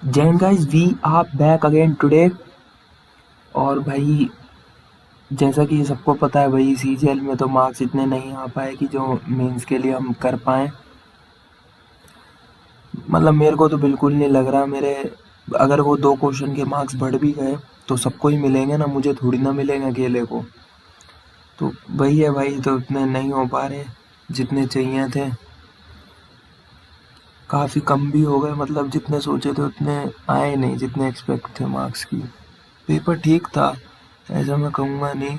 Jain guys we are back again today. और भाई जैसा कि सबको पता है भाई सीजीएल में तो मार्क्स इतने नहीं आ पाए कि जो मेंस के लिए हम कर पाएँ। मतलब मेरे को तो बिल्कुल नहीं लग रहा मेरे अगर वो 2 क्वेश्चन के मार्क्स बढ़ भी गए तो सबको ही मिलेंगे ना, मुझे थोड़ी ना मिलेंगे अकेले को। तो वही है भाई, तो इतने नहीं हो पा रहे जितने चाहिए थे। काफ़ी कम भी हो गए, मतलब जितने सोचे थे उतने आए नहीं जितने एक्सपेक्ट थे मार्क्स की। पेपर ठीक था, ऐसा मैं कहूँगा नहीं।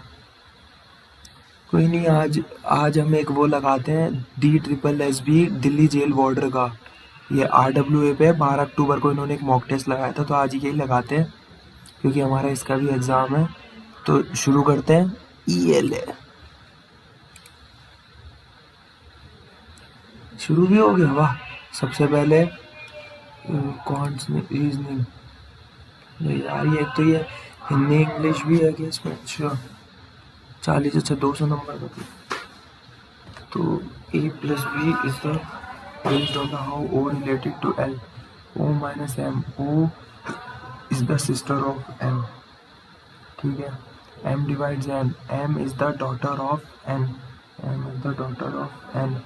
कोई नहीं, आज आज हम एक वो लगाते हैं DSSB दिल्ली जेल वार्डर का। ये RWA पे 12 अक्टूबर को इन्होंने एक मॉक टेस्ट लगाया था, तो आज यही लगाते हैं क्योंकि हमारा इसका भी एग्ज़ाम है। तो शुरू करते हैं। ELA शुरू भी हो गया, वाह। सबसे पहले कौन सी रीजनिंग यार, ये एक तो ये हिंदी इंग्लिश भी है कि इसमें। अच्छा 40, अच्छा 200 नंबर का। तो A+B is the based on the how O related to L. O minus M. O is the sister of M. ठीक है। M divides N. M is the daughter of N. M is the daughter of N.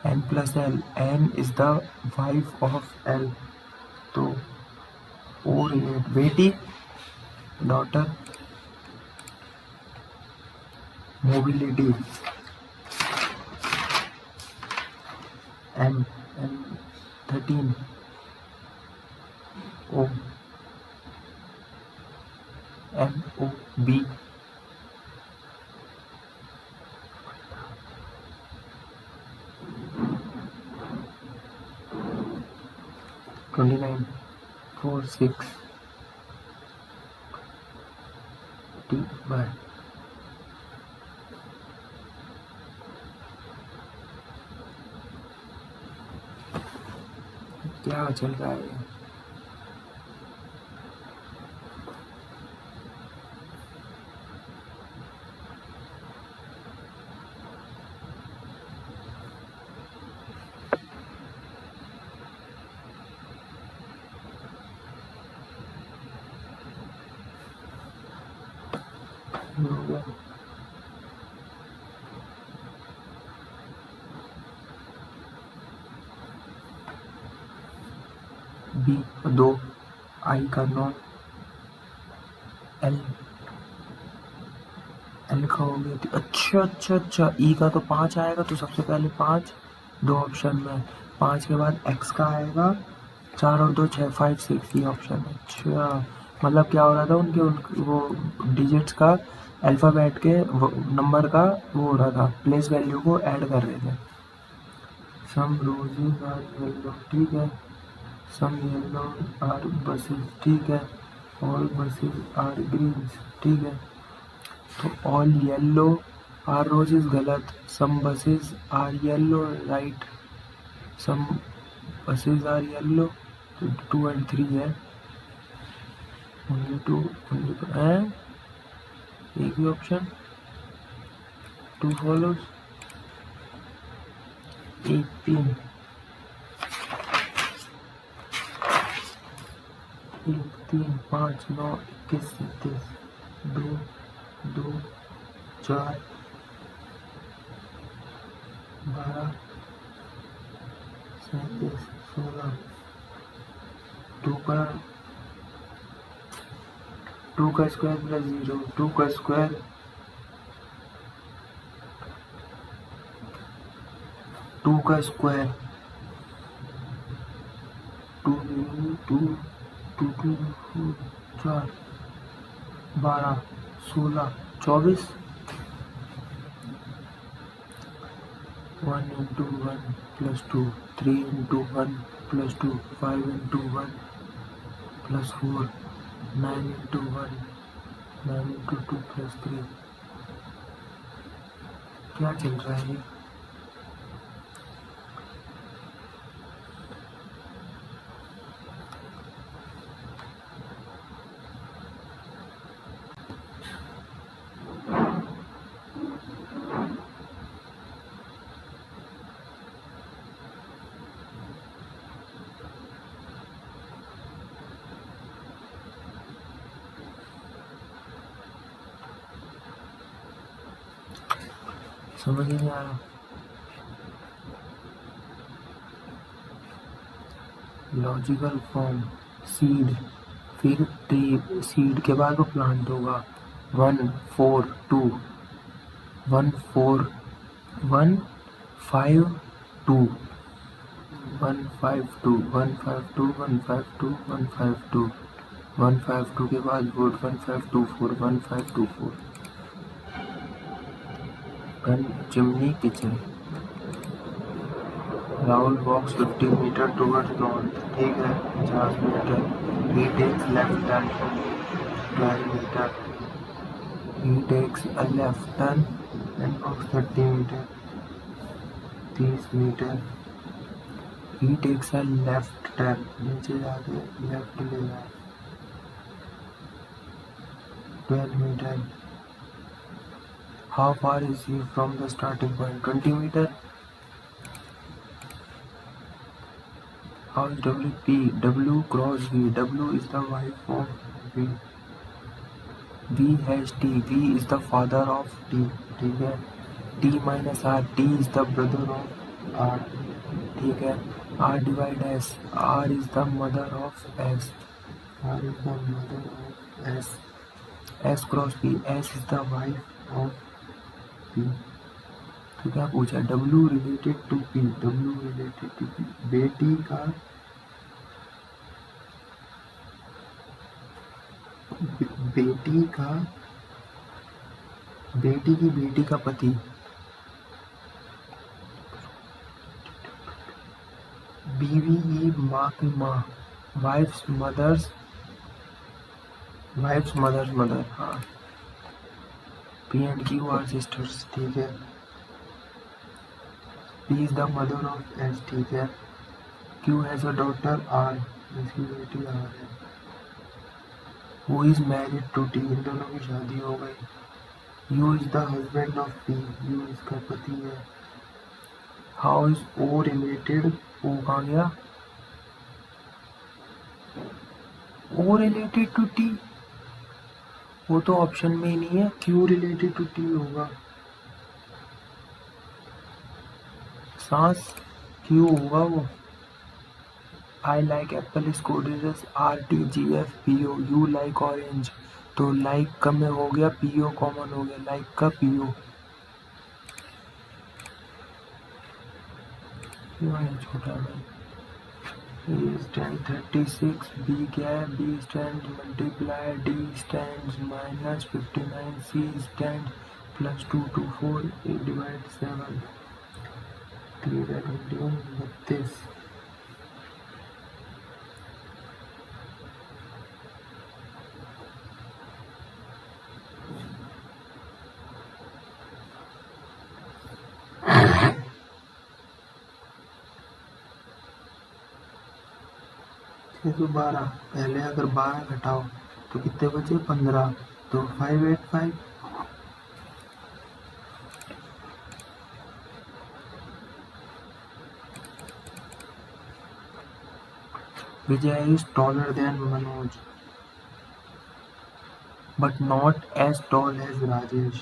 N plus L. N is the wife of L. तो O relate बेटी daughter mobility M. M 13 O MOB $29 4 6 T by क्या चल रहा है। B 2 I का 9 L का हो गया। अच्छा अच्छा अच्छा, E का तो 5 आएगा, तो सबसे पहले 5 दो ऑप्शन में। 5 के बाद X का आएगा 4 और 2 6 5 6 ये ऑप्शन है। अच्छा मतलब क्या हो रहा था उनके वो डिजिट्स का अल्फ़ाबेट के नंबर का वो हो रहा था, प्लेस वैल्यू को ऐड कर रहे थे। सम रोजेज आर येलो, ठीक है। सम येलो आर बसेस, ठीक है। ऑल बसेस आर ग्रीन्स, ठीक है। तो ऑल येलो आर रोजेज गलत, some buses are yellow right, some buses are yellow. तो 2 और 3 है। ओनली 2 ओनली है, एक ही ऑप्शन 2 फॉलोज। 1 3 1 3 5 9 21 37 2 2 4 12 37 16 2 का स्क्वायर प्लस 0 2 का स्क्वायर 2 का square 2 2 2 2 4 12 16 24 1 into 1 plus 2 3 into 1 plus 2 5 into 1 plus 4 9 into 1 9 into 2 plus 3। क्या चल रहा है ये। समझ ही नहीं आ रहा। लॉजिकल फॉर्म सीड, फिर ट्री, सीड के बाद वो प्लांट होगा। 142 14 152 152 152 152 152 152 के बाद वोट 1524 1524 chimney kitchen. Rahul walks 50 metre towards north, ठीक है 50 metre. He takes left turn 12 metre. He takes a left turn and walks 30 metre 30 metre. He takes a left turn, नीचे जाके लेफ्ट लेगा 12 metre. How far is he from the starting point 20 metre. How is WP? W cross V. W is the wife of V. V has T. V is the father of T. ठीक है। T minus R. T is the brother of R. ठीक है। R divide S. R is the mother of S. R is the mother of S. S cross P. S is the wife of P. तो क्या पूछा? W related to P. W related to P. बेटी का बेटी की बेटी का पति। बीवी की माँ की माँ। Wife's mother. हाँ। P and Q are sisters, ठीक है। P is the mother of S, ठीक है। Q has a daughter R, इसकी बेटी R है। Who is married to T, इन दोनों की शादी हो गई। U is the husband of P, U इसका पति है। How is O related, O कहाँ गया? O related to T, वो तो ऑप्शन में ही नहीं है। Q related to T होगा। सांस Q होगा वो। I like apple is coded as RTGFPO. You like orange, तो like का में हो गया PO कॉमन हो गया, like का PO। छोटा भाई। A stands 36, B क्या है? B stands multiply, D stands minus 59, C stands plus 224, A divides 7, 3 21 32। तो 12, पहले अगर 12 घटाओ तो कितने बचे? 15, तो 585। Vijay is taller than Manoj, but not as tall as Rajesh.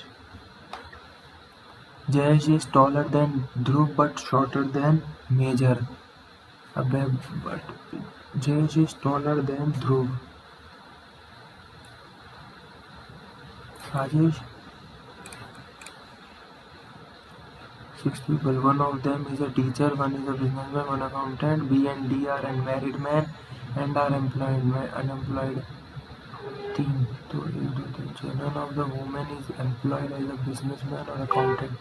Jayesh is taller than Dhruv, but shorter than Major. अबे but Jayesh is taller than Dhruv. Rajesh, 6 people. One of them is a teacher, one is a businessman, one accountant. B and D are unmarried men and are unemployed. 3, 2, 1, 2, 3, 4. None of the women is employed as a businessman or accountant.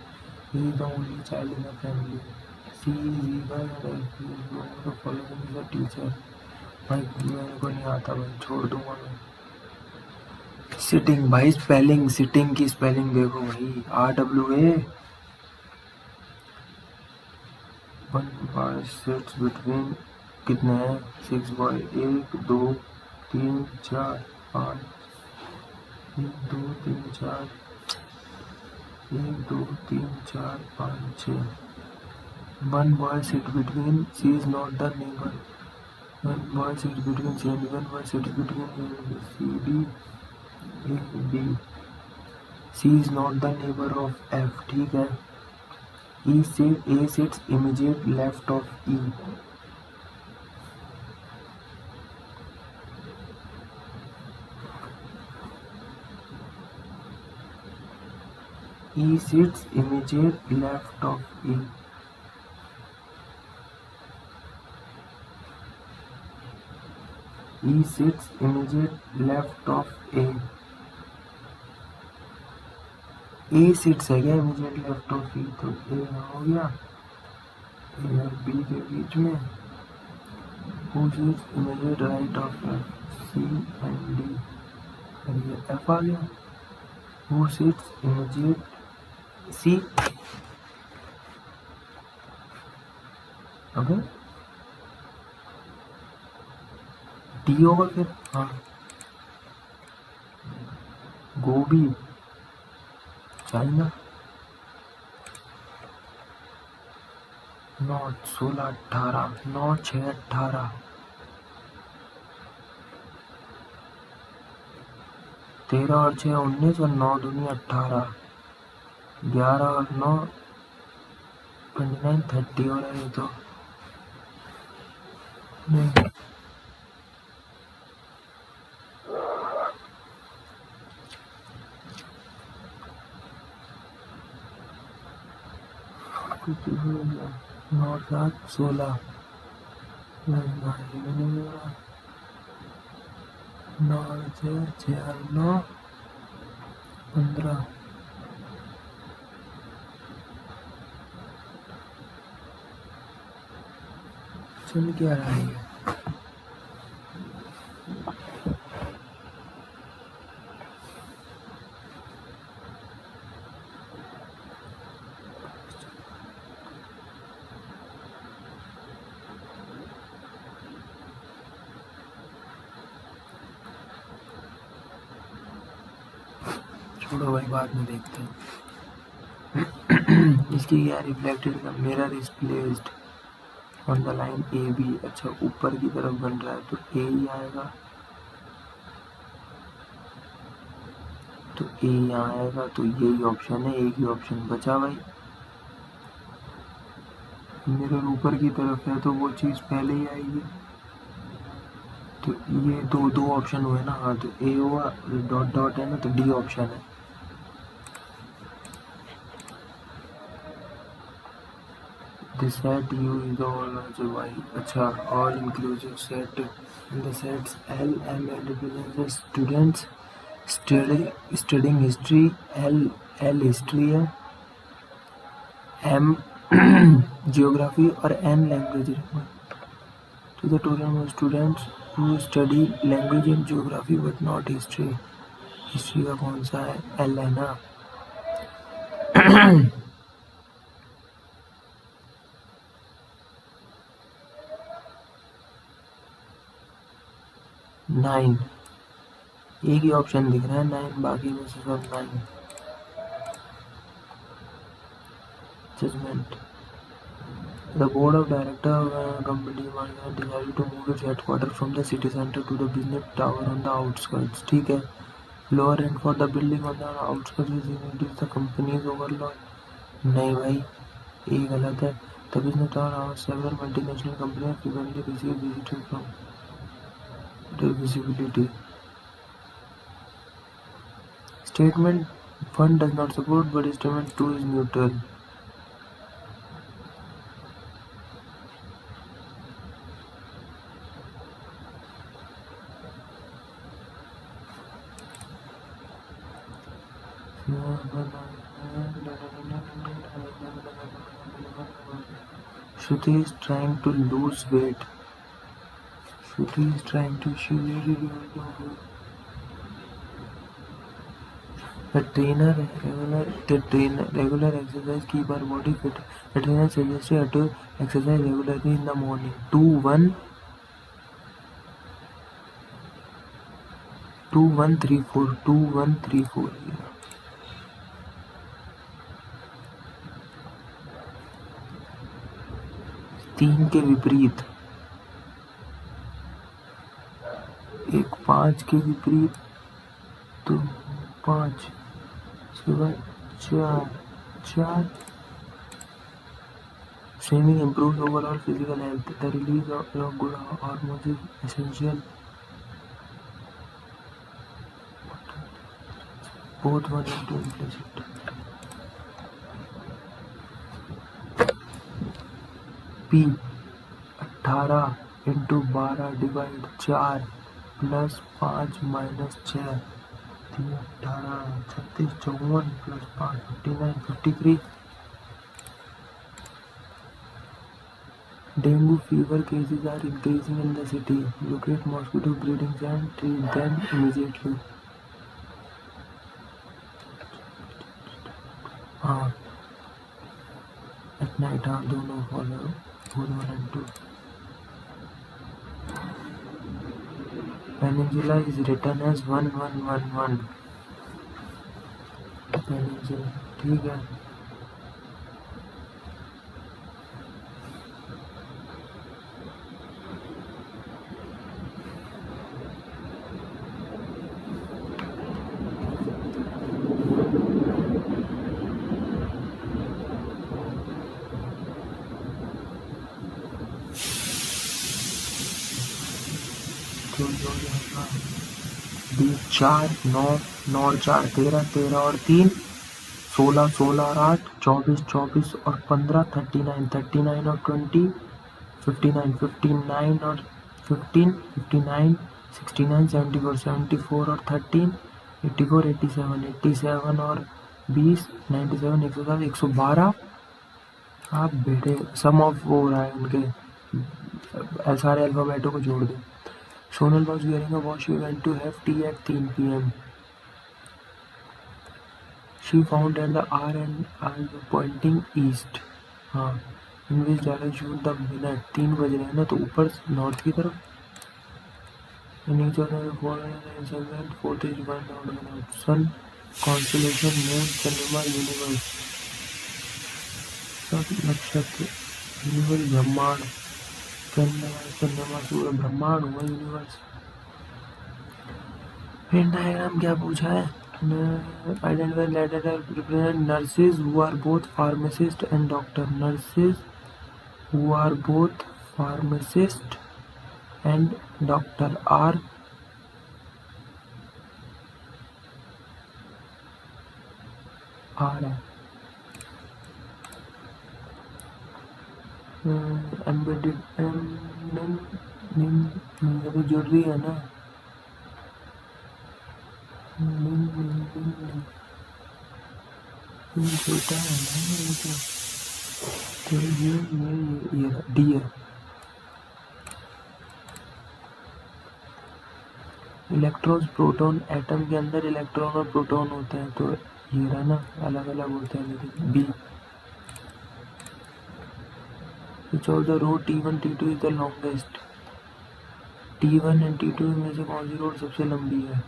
He is the only child in the family. C is eager and one of the following is a teacher. भाई मेरे को नहीं आता भाई, छोड़ दूंगा मैं। Sitting भाई, स्पेलिंग सिटिंग की स्पेलिंग देखो भाई, RWA। 1 बॉय सिट्स बिटवीन कितने हैं? 6 boy. 1 2 3 4 5 1 2 3 4 1 2 3 4 5 6। 1 boy sits between, C is not the neighbor. 1 boy sits between C and 1 boy sits between C, D, A, B. C is not the neighbor of F, ठीक है। A sits immediate left of E. E sits immediate left of E. E sits immediate left of A. A sits है क्या immediate left of E, तो A हो गया A और B के बीच में. Who sits immediate right of F? C and D. और ये F आ गया. Who sits immediate C? Okay D होगा फिर. हाँ गोभी चाइना. 9 16 18 9 6 18 13 और 6 19 और 9 दूनी 18 11 और 9 29 30 हो रहा है तो नहीं. नौ 7 16 9 6 9 15 चल क्या रहा है. छोड़ो भाई बाद में देखते हैं. इसकी क्या रिफ्लेक्टेड का mirror is placed on the line A B. अच्छा ऊपर की तरफ बन रहा है तो ए ही आएगा. तो ए यहाँ आएगा तो यही ऑप्शन है. एक ही ऑप्शन बचा भाई. मिरर ऊपर की तरफ है तो वो चीज़ पहले ही आएगी. तो ये दो ऑप्शन हुए ना. हाँ तो ए हुआ डॉट डॉट है ना तो डी ऑप्शन है. The set U is the all also Y. अच्छा all inclusive set. In the sets L M represents the students studying history. L history है. M geography और N language. To the total number of students who study language and geography but not history. History का कौन सा है. L है ना. 9 एक ही option दिख रहा है 9. बाकी में से सब 9. Judgement. The board of directors of a company decided to move its headquarters from the city center to the business tower on the outskirts. ठीक है. Lower rent for the building on the outskirts is increased the company's overall. नहीं भाई ये गलत है. The business tower has several multinational companies frequently receive visitors from the visibility. Statement 1 does not support but statement 2 is neutral. Shruti is trying to lose weight. Shruti is trying to regular exercise keep our body fit. The trainer suggests her to exercise regularly in the morning. 2134. 3 के विपरीत. एक 5 के विपरीत तो 5. उसके बाद 4 Swimming improves overall physical health. The release of good hormones is essential. Both 1 and 2 implicit. P 18 into 12 divide 4 plus 5 minus 6 3 18 36 54 plus 5 59 53. Dengue fever cases are increasing in the city. Locate mosquito breedings and treat them immediately. हाँ at night हाँ दोनों follow both 1 and 2. Peninsula is written as 1111. Peninsula ठीक है. बीस 4 9 9 और 4 13 13 और 3 16 16 और 8 24 24 और 15 39 39 और 20 59 59 और 15 59 69 74 74 और 13 84 87 87 और 20 97 107 112. आप बेटे सम ऑफ वो हो रहा है उनके सारे अल्फ़ाबेटों को जोड़ दो. Sonal was wearing a watch. She went to have tea at 3 p.m. She found that the R and R were pointing east. हाँ in which direction should the minute 3 बज रहे हैं ना तो ऊपर नॉर्थ की तरफ. In each of the four and fourth is one out. Sun, constellation, moon, चंद्रमा, universe. सब नक्षत्र यूनिवर्स ब्रह्मांड. चंद्रमा सूर्य ब्रह्मांड हुआ यूनिवर्स. वेन डायग्राम क्या पूछा है. Identify letter represent nurses who are both pharmacist and doctor. Nurses who are both pharmacist and doctor are embedded तो जुड़ रही है ना. छोटा है ना तो ये डी है. इलेक्ट्रॉन प्रोटॉन एटम के अंदर इलेक्ट्रॉन और प्रोटॉन होते हैं तो ये रहा ना अलग अलग होते हैं. लेकिन B which of the road T1 T2 is the longest. T1 and T2 में से कौन सी रोड सबसे लंबी है.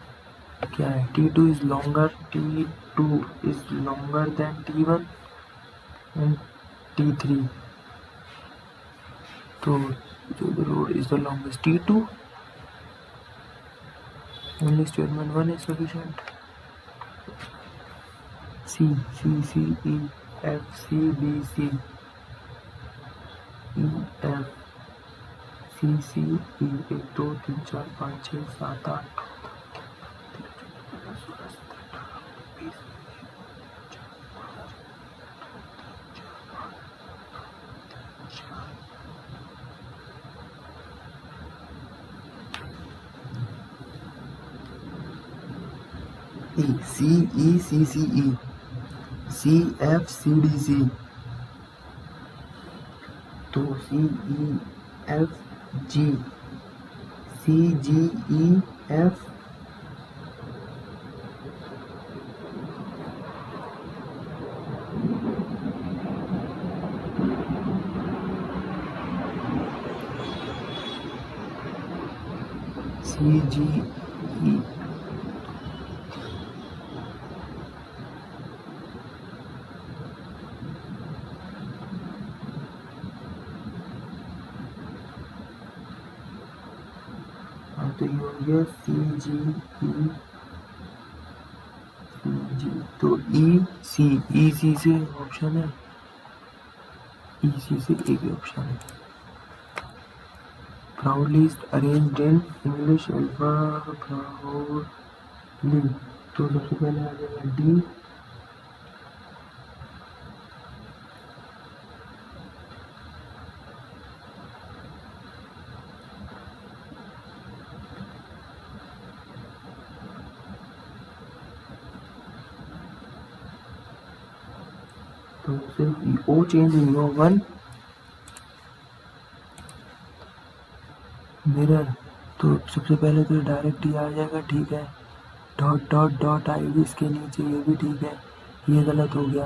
क्या है. T2 is longer. T2 is longer than T1 and T3. तो जो the road is the longest T2. Only statement 1 is sufficient. C C C E F C B C E F C C E 1 2 3 4 5 6 7 8 C E C C E C F C D C. तो C E F G C G E F C G E. तो ये हो गया सी जी ई. तो ई सी से option है. इसी से एक ही ऑप्शन है। Proudly arranged in English alphabet proudly, तो सबसे पहले आ जाएगा डी। तो सिर्फ ओ चेंज नहीं हो वन मिरर, तो सबसे पहले तो डायरेक्ट डी आ जाएगा, ठीक है। डॉट डॉट डॉट आएगी इसके नीचे, ये भी ठीक है, ये गलत हो गया।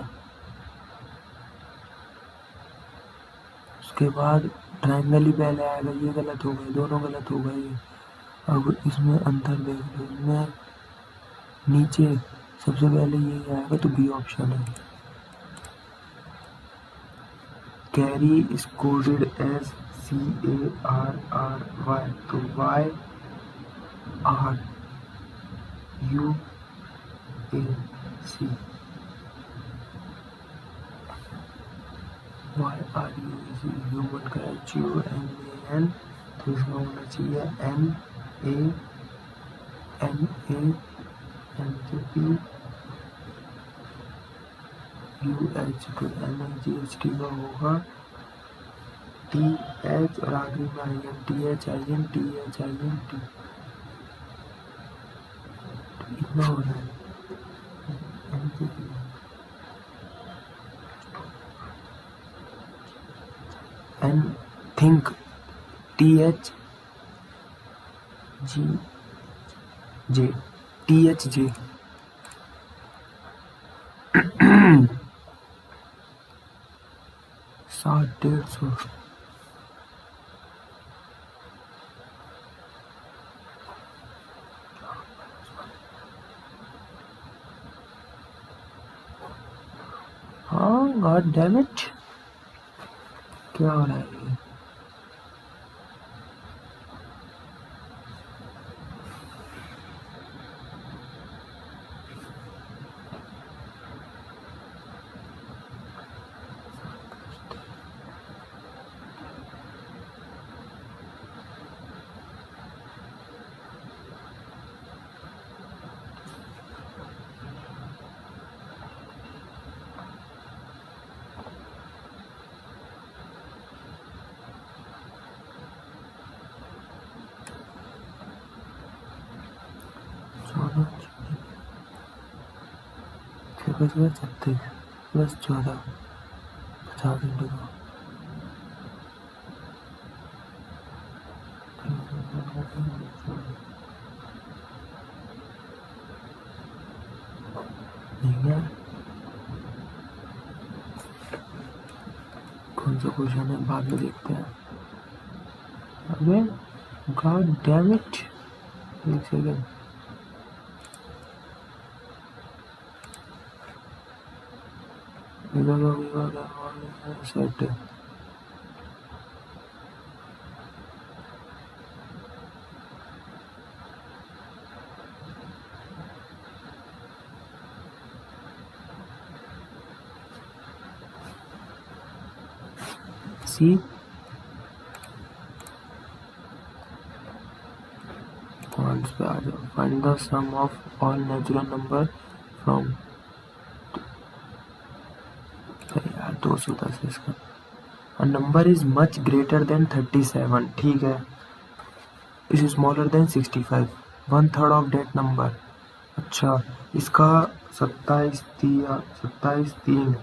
उसके बाद ट्रायंगल ही पहले आएगा, ये गलत हो गए, दोनों गलत हो गए। अब इसमें अंतर देख लो, इसमें नीचे सबसे पहले ये आएगा, तो बी ऑप्शन है। Carry is coded as CARRY, तो YRUAC, ह्यूमन का HUMAN, तो इसका होना चाहिए NANANAPUH, तो NIGHT का होगा TH, और आखिरी में INTHINT, इतना हो रहा है। एन थिंक THGJ, THJ, 150, हाँ गॉड डैम इट, क्या हो रहा है ये? बस 36 प्लस 14, 50 इंटू 2, नहीं है। कौन सा क्वेश्चन है, बाद में देखते हैं। अबे गॉड डैम इट, एक सेकेंड, सेट सी, कॉन्स पे आ जाओ। Find the sum of all natural number from, यार 210 इसका। A number is much greater than 37, ठीक है, is smaller than 65, 1/3 of that number। अच्छा, इसका 27 3,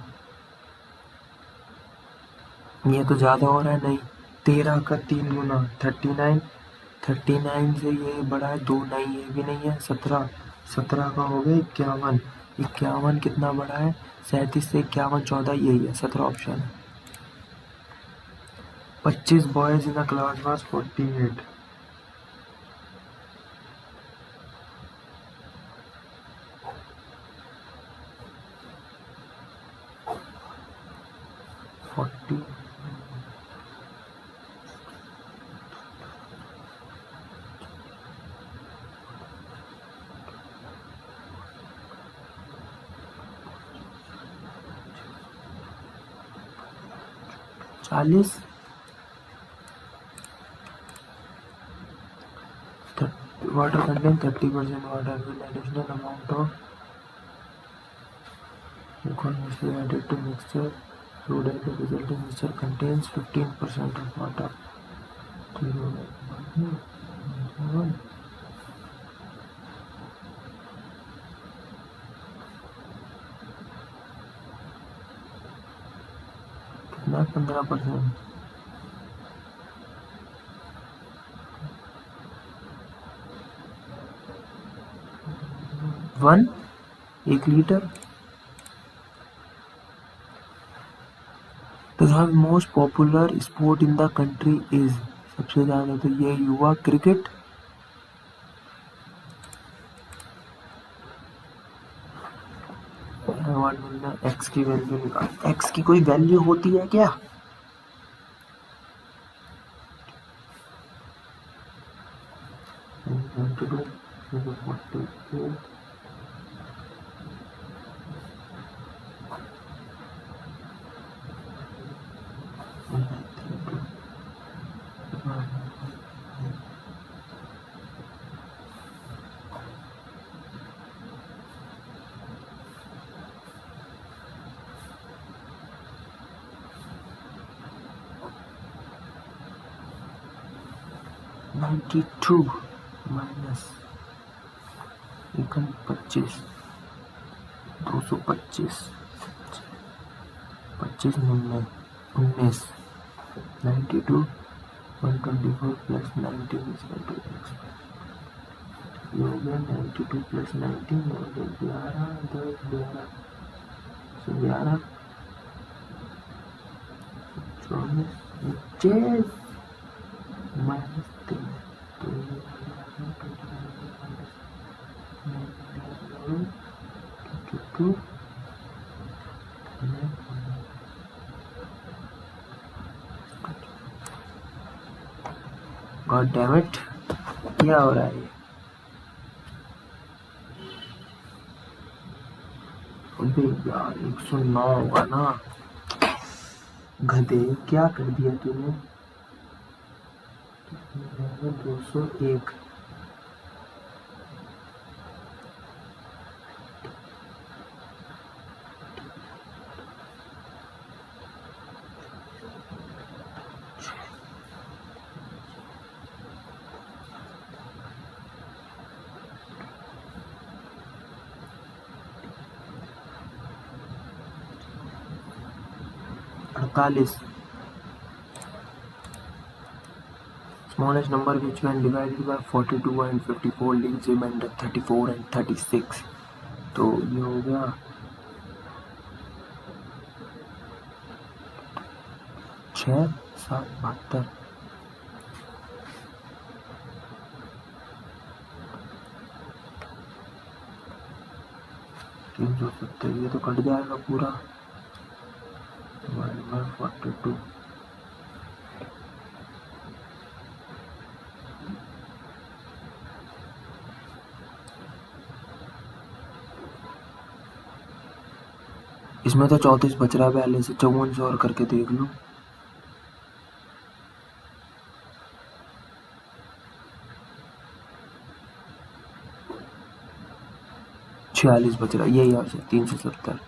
ये तो ज़्यादा हो रहा है, नहीं 13 का 3 गुना 39, 39 से ये बड़ा है 2, नहीं ये भी नहीं है। 17, 17 का हो गया 51, 51 कितना बड़ा है, 37 से 51, 14, यही है, 17 ऑप्शन है। 25 boys in the class was 48, 40 water contain 30% water with additional amount of alcohol must be added to mixture so that the resulting mixture contains 15% of water. कितना 15%? 1 litre. The most popular sport in the country is सबसे ज़्यादा तो ये युवा cricket. X की value निकाल। X की कोई वैल्यू होती है क्या? -92 -25 225 25 19 92 124 प्लस 19 ये हो गया 92 प्लस 19 हो गया 11 10 11 11 24 25 माइनस 3 तो गॉड डैम इट, क्या हो रहा है ये? अबे यार 109 होगा ना। गधे क्या कर दिया तूने? 201 48 smallest number which when divided by 42 and 54 leaves remainder 34 and 36 तो ये हो गया 6 7 72 370 ये तो कट जाएगा पूरा 42 इसमें तो 34 बच रहा है पहले से 54 और करके देख लो। 46 बच रहा है, यही answer 370।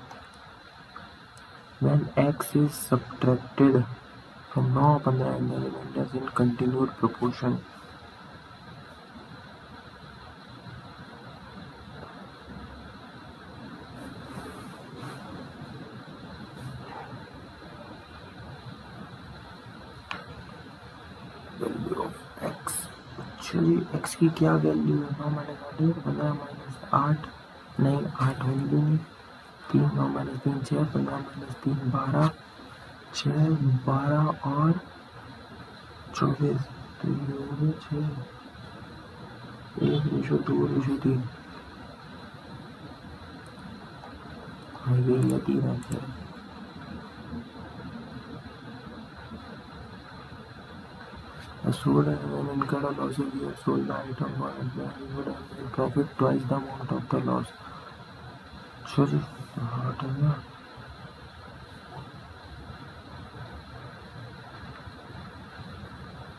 When x is subtracted from 9 15 and the remainders in continued proportion value of x, actually x की क्या वैल्यू है? 9 माइनस 8 15 माइनस 8 नहीं 8 होने देंगे 3 9 माइनस 3 6 15 माइनस 3 12 6 12 और 24 तो ये हो गया 6 1:2:3 हाँ यही है 3 answer. A sold and incurred a loss if you sold the item for and you would have made profit twice the amount of the loss. Sorry, हटाना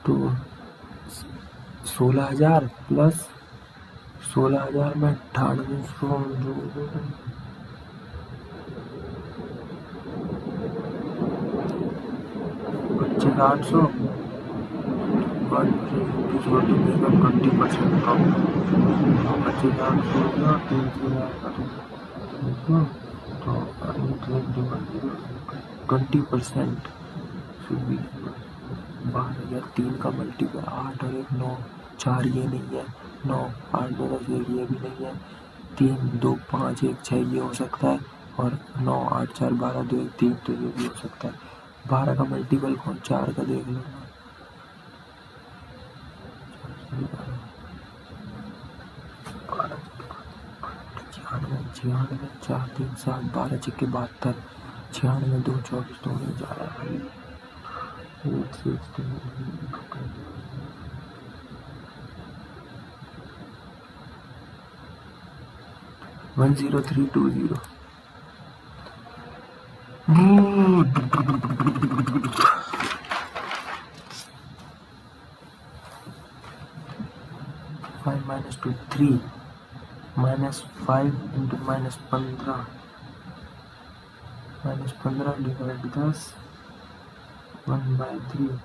तो 16,000 प्लस 16,000 में 9800 जो 25,800 20% कम 25,800 तो 20% 12,003 का मल्टीपल 8 और 1 9 4 ये नहीं है 9 8 2 10 1 ये भी नहीं है 3 2 5 1 6 ये हो सकता है और 9 8 4 12 2 1 3 तो ये भी हो सकता है 12 का मल्टीपल कौन 4 का देख लो ना 96 4 3 7 12 6 72 96 2 24 2 में जा रहा है 10320 5 minus 2 3 minus 5 into minus 15 divided 10 1 by 3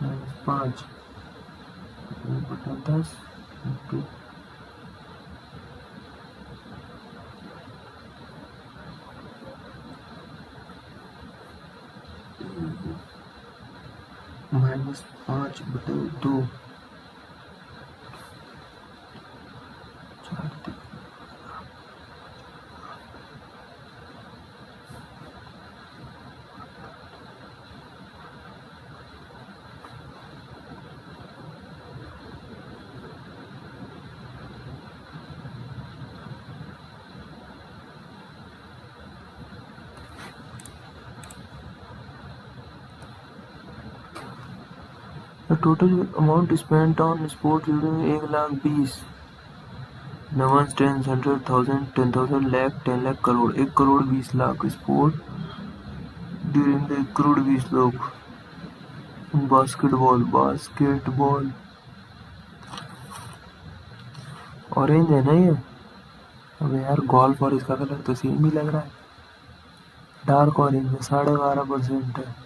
minus 5 बटा 10 into minus 5 बटा 2 The total amount spent on sports during 1,20,000 no one's 10 100,000 10,000 lakh 10 lakh crore 1 crore 20 lakh sport during the 1 crore 20 lakh basketball orange है ना ये अबे यार गोल्फ और इसका कलर तो सेम ही लग रहा है डार्क ऑरेंज में 12.5% है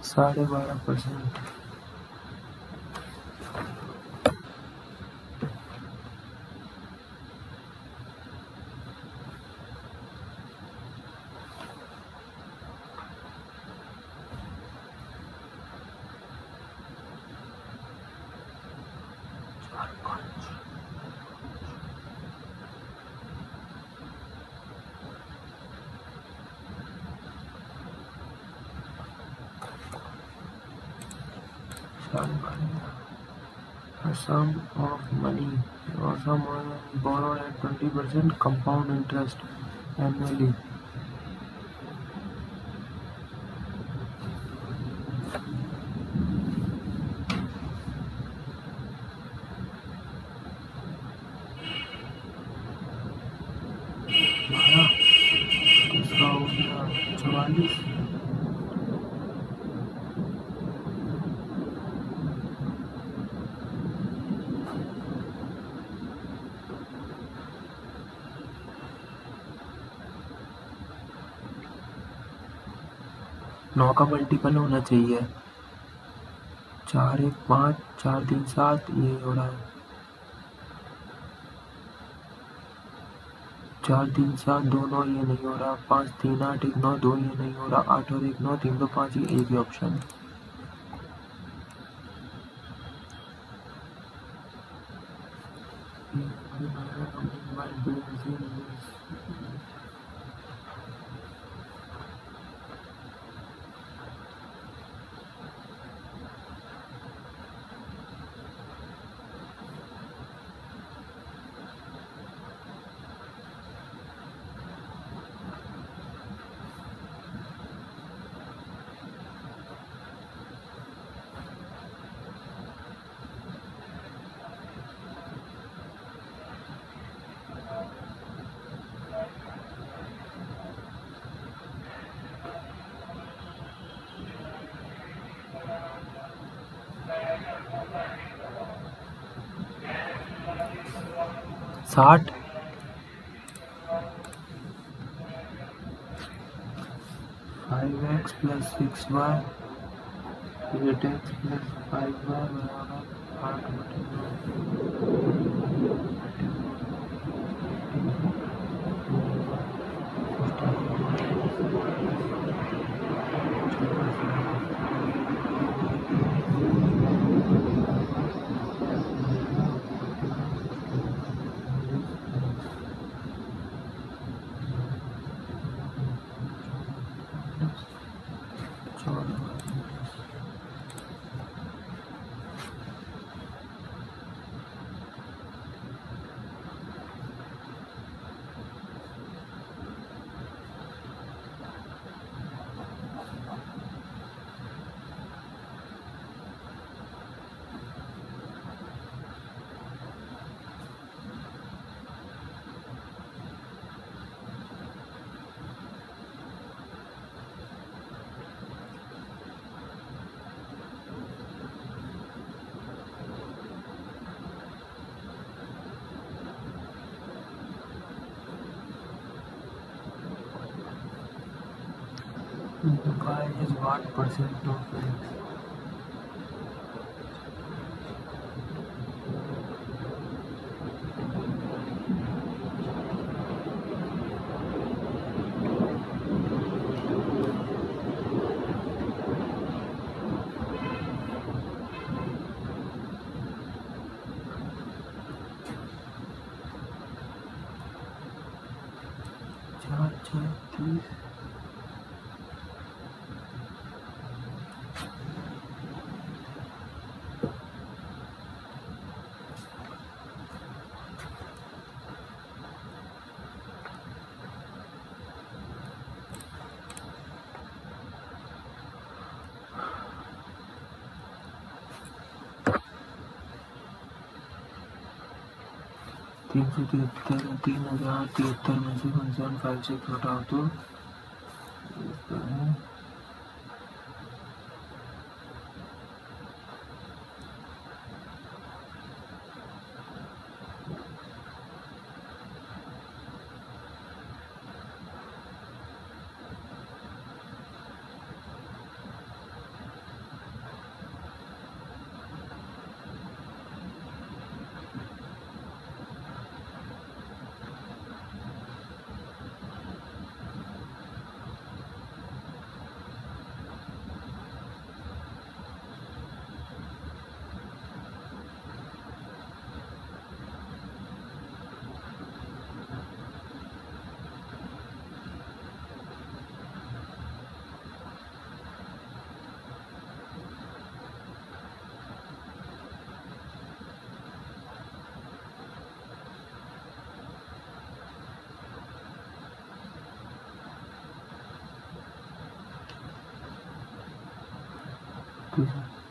12.5% A sum of money or sum borrowed at 20% compound interest annually. इसका हो गया 44 9 का मल्टीपल होना चाहिए 4 1 5 4 3 7 ये हो रहा है 4 3 7 2 9 ये नहीं हो रहा 5 3 8 1 9 2 ये नहीं हो रहा 8 और 1 9 3 2 5 ये एक ही ऑप्शन है 60 5x plus 6y 8x plus 5y बराबर 8/9। Y is what percent of x? चार छः 30 373 3073 में से 1756 घटाओ तो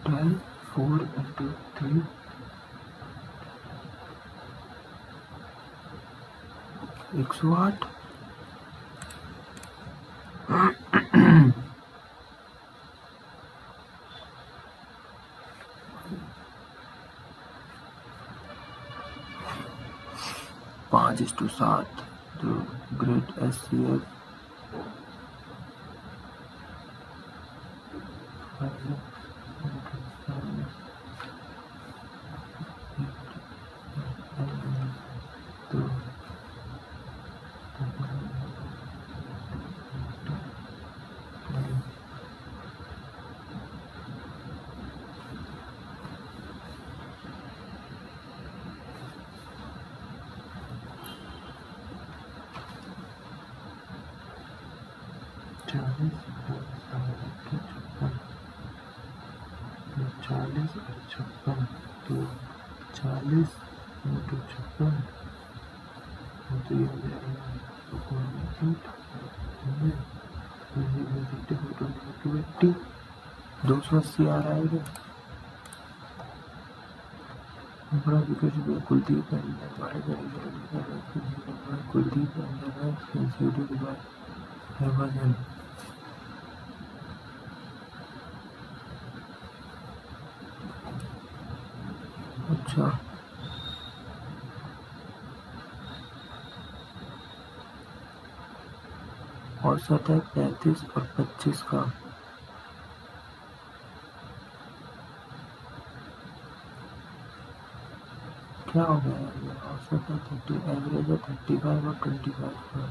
tell 4 into 3 108 5:7 जो ग्रेट SCF चालीस और 56 तो 40 into 56 तो ये हो जाएगा 280 आ रहा है बड़ा विकेट कुलदीप कुलदीप हरभजन अच्छा औसत है 35 और 25 का। क्या हो गया यार, ये औसत है 30, एवरेज है 35 और 25 का।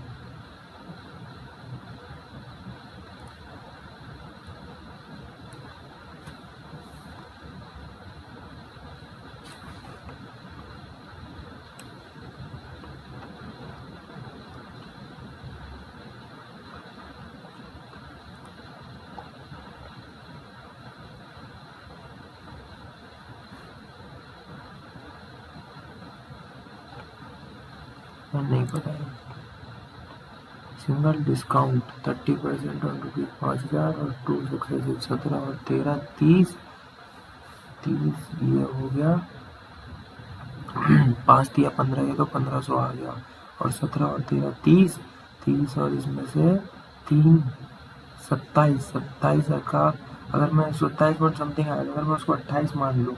नहीं पता है। सिंगल डिस्काउंट 30% ऑन रुपीज 5,000 और 2 सक्सेसिव 17 और 13 30 30 ये हो गया 5 दिया 15 तो 1500 आ गया। और 17 और 13 30 30 और इसमें से 3 27 27 का अगर मैं 27 पॉइंट समथिंग आएगा, अगर मैं उसको 28 मान लूँ,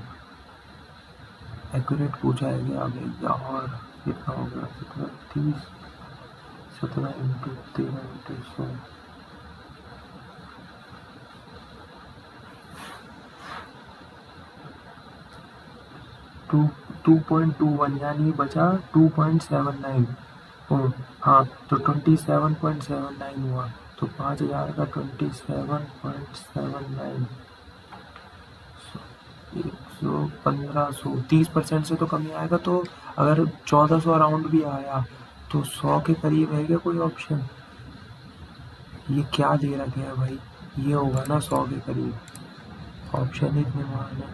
एक्यूरेट पूछा है कि आगे और कितना हो गया 17 30 17 इंटू 13 इंटू 100 2.21 यानी बचा 2.79। हाँ तो 27.79 हुआ, तो 5,000 का 27.79 1500 30% से तो कमी आएगा। तो अगर 1400 राउंड भी आया तो 100 के करीब है क्या कोई ऑप्शन? ये क्या दे रखा है भाई, ये होगा ना 100 के करीब। ऑप्शन इतने मान है।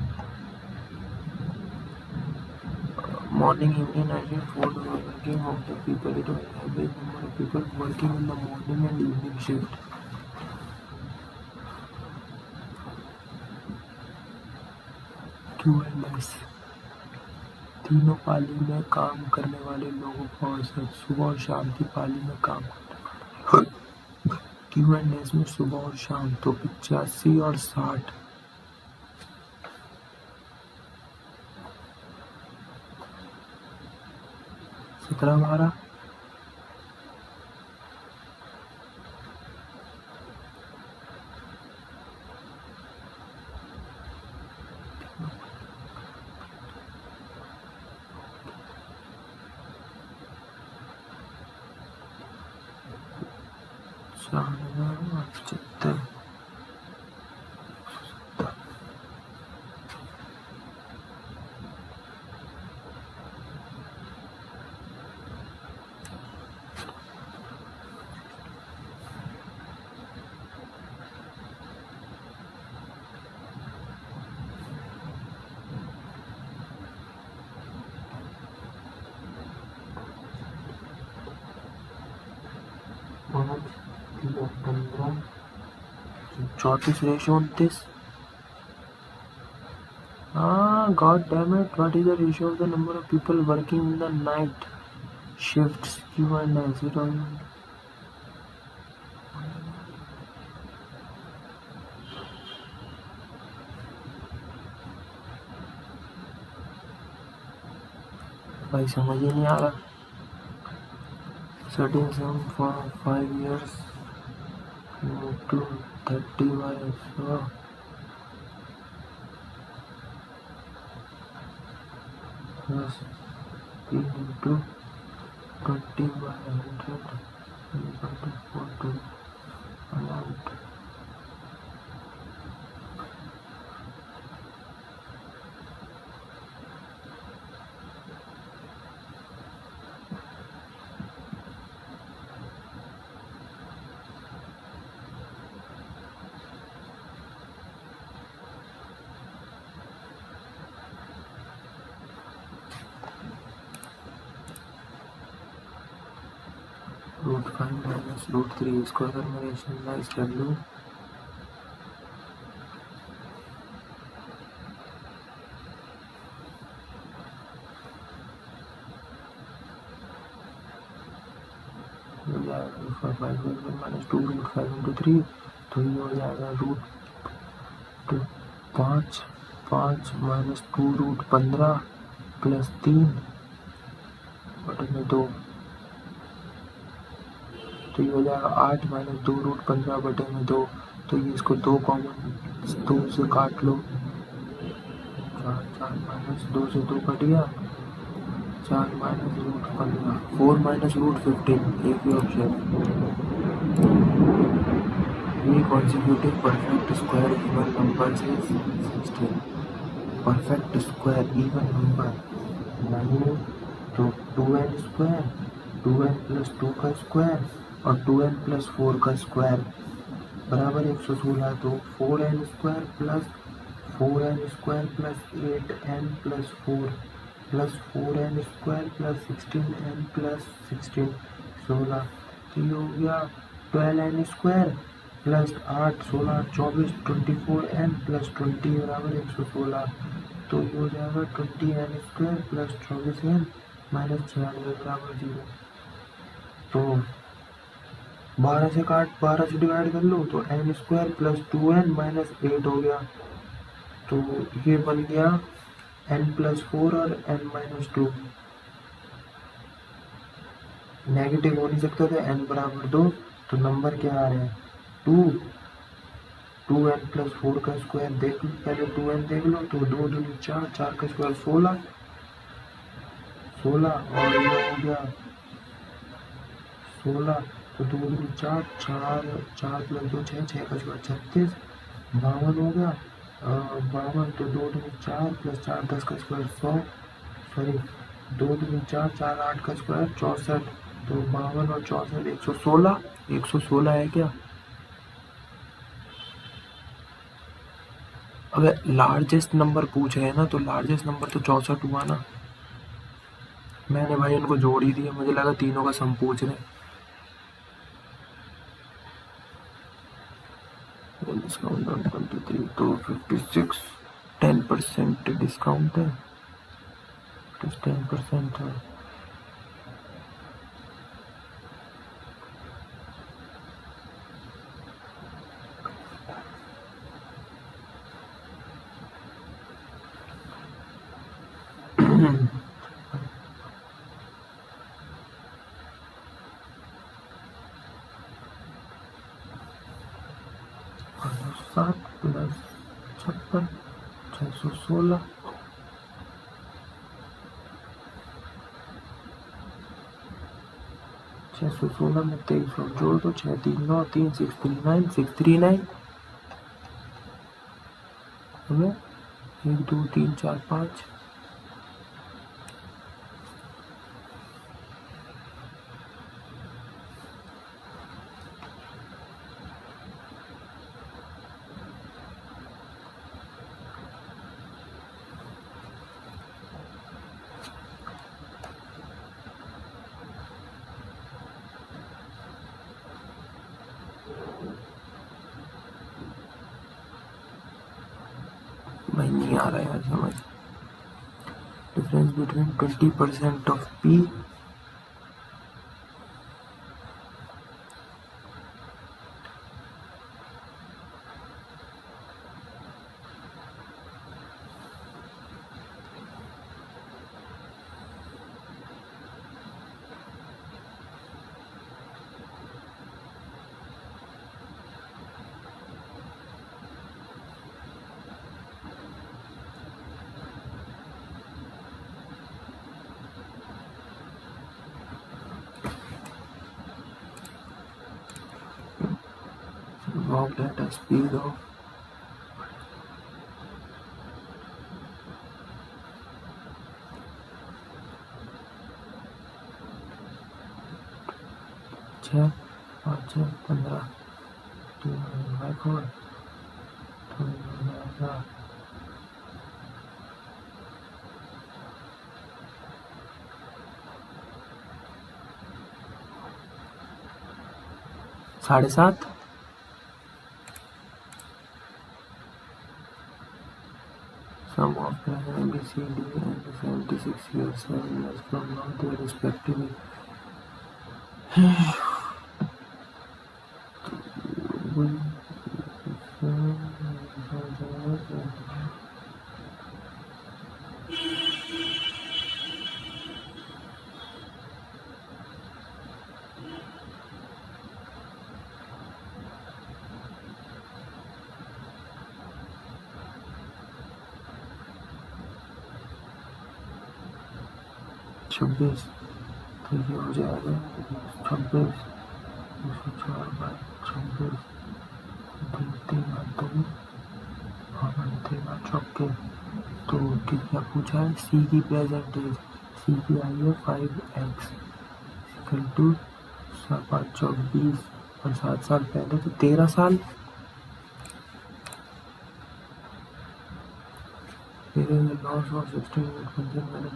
Morning, evening, night shift, four working of the people. It was average number of people working in the morning and evening shift. QNS तीनों पाली में काम करने वाले लोगों का औसत, सुबह और शाम की पाली में काम QNS में सुबह और शाम तो 85 और 60। 17 12 75 15 34 ratio 29। God damn it, what is the ratio of the number of people working in the night shifts? Q and S. भाई समझ ही नहीं आ रहा। Setting sum for 5 years to 30 by 100 plus 3 into 20 by 100 equal to 4 to amount. Root 5 minus root 3 इसको अगर मैं rationalise कर लूँ हो जाएगा रूट 5 माइनस 2 रूट 5 इंटू 3, तो ये हो जाएगा रूट 5 5 माइनस 2 रूट 15 प्लस 3 बटे में 2 तो ये हो जाएगा 8 माइनस 2√15/2। तो ये इसको 2 कॉमन 2 से काट लो, 4 माइनस 2 से 2 कट गया, 4 माइनस √15, 4 माइनस √15, एक ही ऑप्शन। ये consecutive perfect square even number से 16, परफेक्ट स्क्वायर इवन नंबर नहीं तो 2n स्क्वायर, 2n प्लस 2 का स्क्वायर और 2n प्लस 4 का स्क्वायर बराबर 116। तो 4n square plus 8n plus 4 plus 4n square plus 16n plus 16, 16। तो ये हो गया 12n square plus 8, 16, 24, 24n plus 20 बराबर 116। तो ये हो जाएगा 20n square plus 24n minus 96 बराबर 0। तो 12 से डिवाइड कर लो तो n square plus 2n minus 8 हो गया। तो ये बन गया n प्लस 4 और n माइनस 2। नेगेटिव हो नहीं सकता था, n बराबर 2। तो नंबर क्या आ रहे हैं 2n प्लस 4 का स्क्वायर देख लो, पहले 2n देख लो। तो 2 दूनी 4, 4 का स्क्वायर 16, 16 और ये हो गया 16। तो 2 दूनी 4, 4 प्लस 2 6, 6 का स्क्वायर 36, 52 हो गया। 52 तो 2 दूनी 4 प्लस 4 10 का स्क्वायर 100, सॉरी 2 दूनी 4, 4 8 का स्क्वायर 64। तो 52 और 64 116, 116 है क्या? अगर लार्जेस्ट नंबर पूछ रहे हैं ना तो लार्जेस्ट नंबर तो 64 हुआ ना। मैंने भाई उनको जोड़ ही दिया, मुझे लगा तीनों का सम पूछ रहे हैं। डिस्काउंट ऑन 23 तो 56, 10% डिस्काउंट है, 10% है। सात प्लस 56, 616, 616 में 23 और जोड़ दो, 6 3 9 3 639, 639 हमें 1 2 3 4 5। मैं नहीं आ रहा यार समझ। Difference between 20% of P walked at a speed of 6 5 6 15 2 4 7.5। Some of the A, B, C, D and 76 years, 7 years from now, they respectively 26, तो ये हो जाएगा 26, 204/26, 3 चौके। तो क्या पूछा है, सी की प्रेजेंटेज, सी की आई है 5x इक्वल टू 5 और 7 साल पहले तो 13 साल। लॉस ऑफ 60% यानी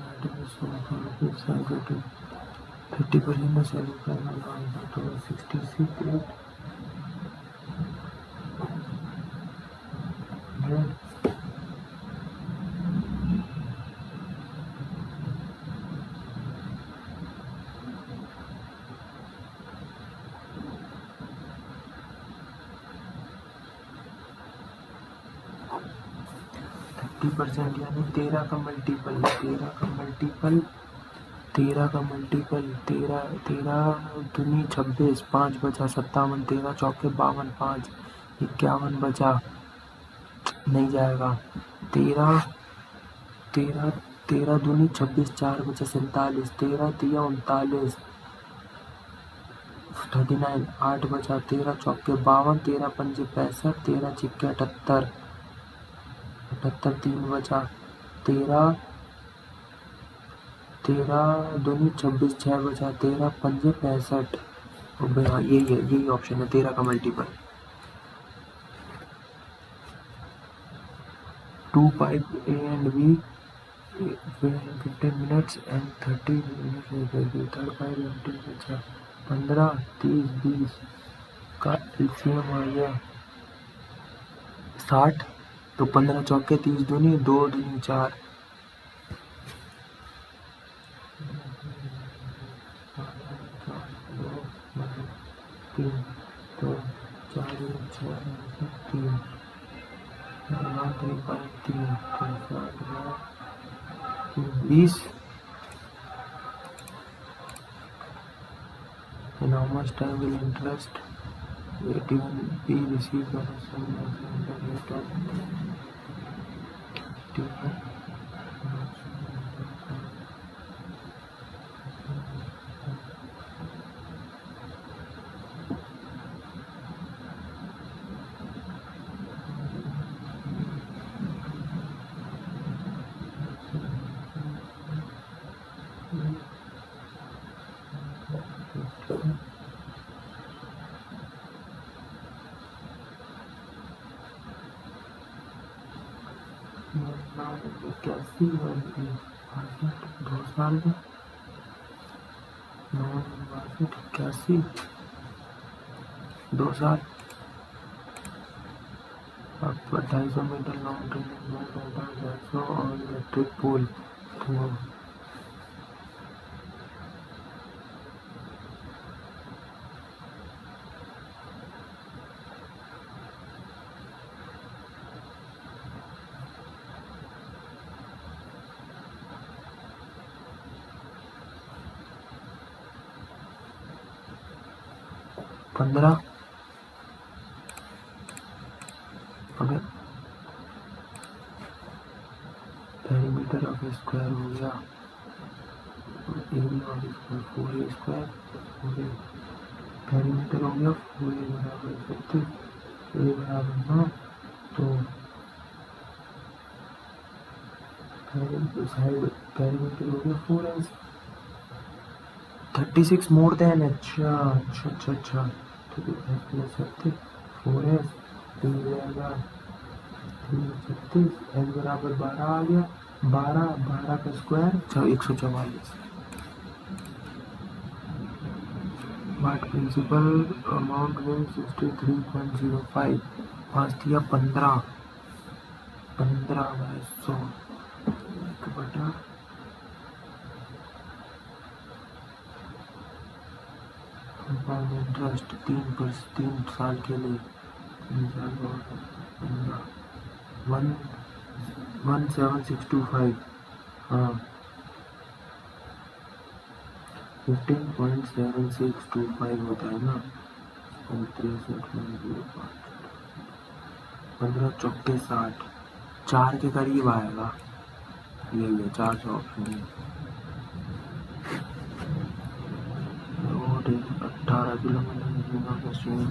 13 का मल्टीपल 13 26, 5 बचा 57, 13 चौके 52, 5 51 बचा, नहीं जाएगा। 13 दूनी 26, 4 बचा 47, 13 तिया 39, 39, 8 बचा, 13 चौके 52, 13 पंजे 65, 13 छिक्के 78, 3 बचा, 13 दूनी 26, 6 बचा, 13 पंजे 65। हाँ यही ऑप्शन है, 13 का multiple. 2 pipe A and B 15 minutes and 30 minutes third pipe empty बचा 15, 30, 20 का एलसीएम आ गया 60। तो 15 चौके 30 दूनी 2 दूनी 4, 3 तो 4 6 3 20। And how much time will interest 81 be received by the rate of 81? इक्यासी 2 साल में 81, 2 साल। अब 250 मीटर लॉन्ग ट्रेन और इलेक्ट्रिक पोल तो 15। अगर पेरीमीटर ऑफ स्क्वायर हो गया area of square 4a square, perimeter हो गया 4a बराबर 36, a बराबर 9, तो साइड पेरीमीटर हो गया 4s 36 मोर देन। अच्छा तो 4s 3 जाएगा 36, एल बराबर 12 आ गया, 12 का स्क्वायर 144। बट प्रिंसिपल अमाउंट में 63.05, 5 दिया 15 बाय 100 बटा इंटरेस्ट 3 साल के लिए 17625। हाँ 15.7625 होता है ना, 15 चौके 60, 4 के करीब आएगा। ये 400 ऑप्शन है। 18 किलोमीटर स्ट्रीम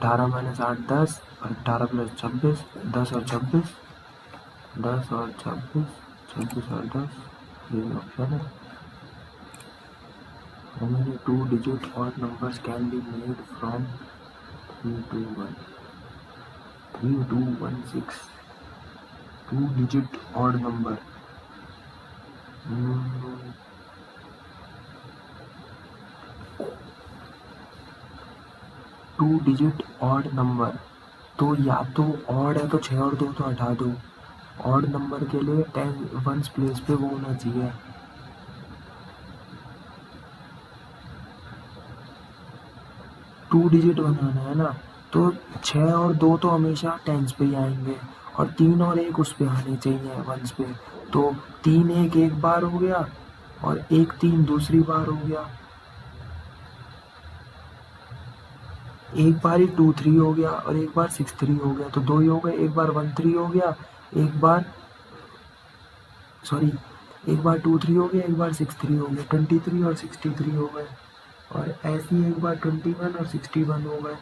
18 माइनस 8 10 और 18 प्लस 26 10 और 26 10 और 26 26 और 10 ये ऑप्शन है. How many two-digit odd numbers can be made from 3 to 1? 3 2 1 6 two-digit odd number. To-digit odd number तो या तो ऑड है तो 6 और 2 तो हटा दो. ऑड नंबर के लिए 10 वंस प्लेस पे वो होना चाहिए. टू डिजिट बनाना है ना, तो 6 और 2 तो हमेशा टेंस पे ही आएंगे और 3 और 1 उस पे आने चाहिए वंस पे. तो 3 1 एक बार हो गया और 1 3 दूसरी बार हो गया. एक बार ही 2 3 हो गया और एक बार 6 3 हो गया, तो 2 ही हो गए. एक बार 1 3 हो गया, एक बार 2 3 हो गया, एक बार 6 3 हो गया. 23 और 63 हो गए और ऐसे ही एक बार 21 और 61 हो गए.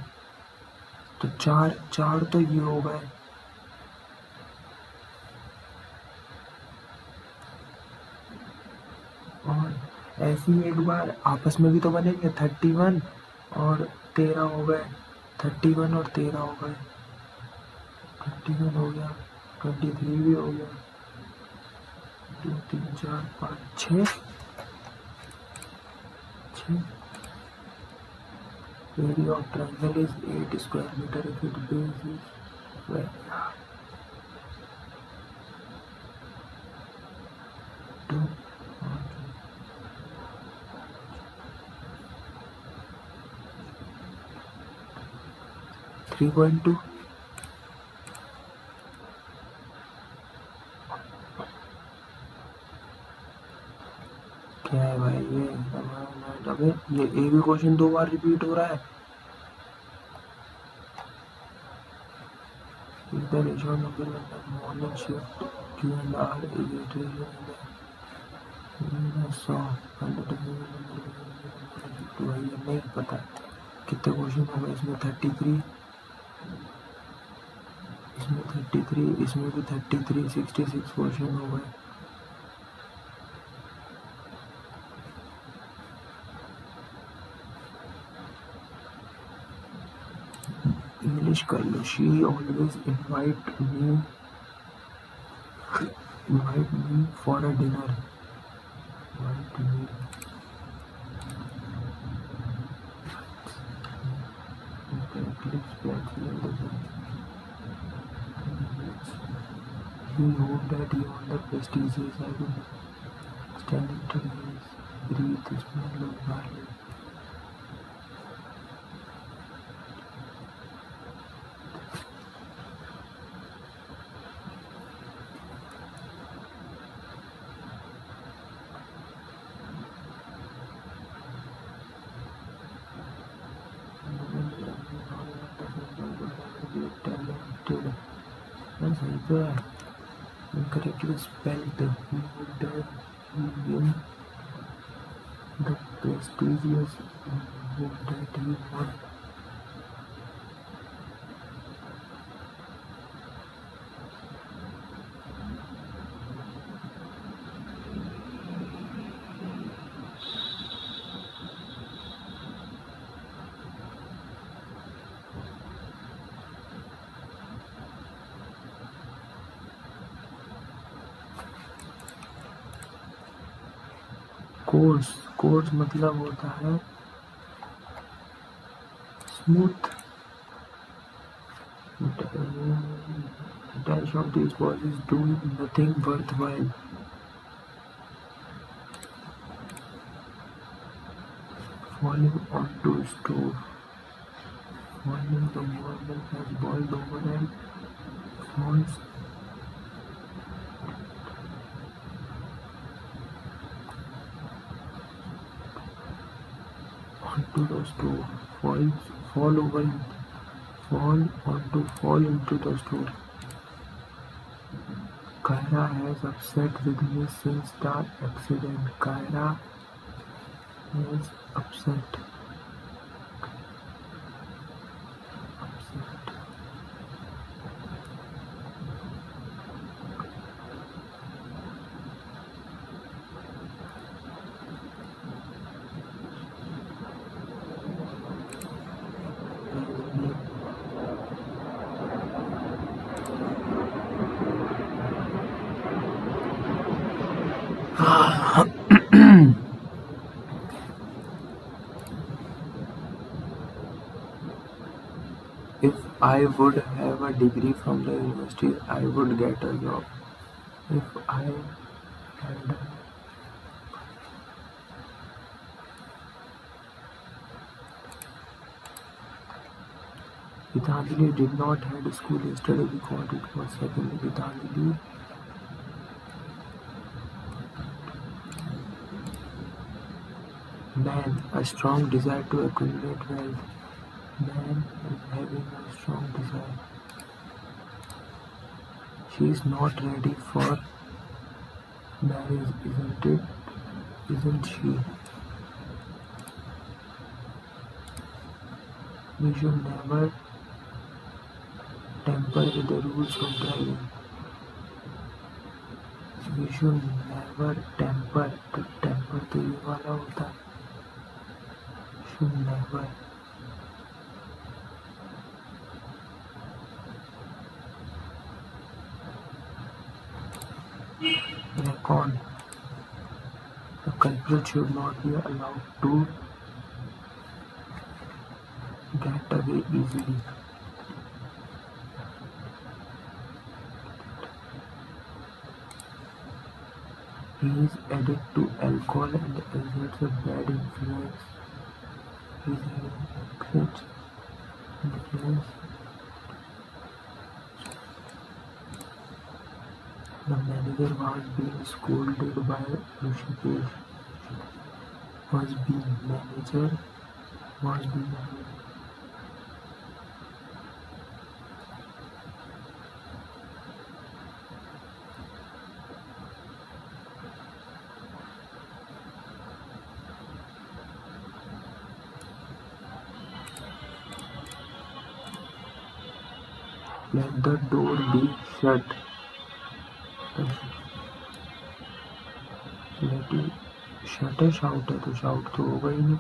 तो चार तो ये हो गए. और ऐसे ही एक बार आपस में भी तो बनेंगे. 31 और 13 हो गए. 31 और 13 हो गए. 31 हो गया, 23 भी हो गया. 2 3 4 5 6 Area of triangle is 8 square meter if its base is square. 2 3.2. क्या है भाई ये? अबे ये एक भी क्वेश्चन 2 बार रिपीट हो रहा है. इधर ratio number morning shift Q and R is it भाई ये नहीं पता कितने क्वेश्चन हो गए. इसमें 33, इसमें 33, इसमें भी 33, 66 क्वेश्चन हो गए. इंग्लिश कर लो. She always invite me for a dinner. He hoped that he won the prestigious album. Standing to his breathe, smell of barley. Incorrectly spelled. He would that he win the prestigious would that he won. Course मतलब होता है smooth. Dash of these boys is doing nothing worthwhile. Falling onto stove. Falling, the water has boiled over and falls onto the stove. Fall into the stove. Kyra has upset with me since the accident. Kyra has upset. If I would have a degree from the university, I would get a job. If I had Gitanjali did not had school yesterday because it was second. Gitanjali man, a strong desire to accumulate wealth. Man is having a strong desire. She is not ready for marriage, isn't it? Isn't she? We should never tamper with the rules of driving. We should never tamper. तो tamper तो ये वाला होता है. Should never. ये कौन? The culprit should not be allowed to get away easily. He is addicted to alcohol and exerts a bad influence. He exerts influence. The manager was being scolded by Rishikesh. Manager was being let the door be shut. Let it shut है shout है तो shout तो होगा ही नहीं.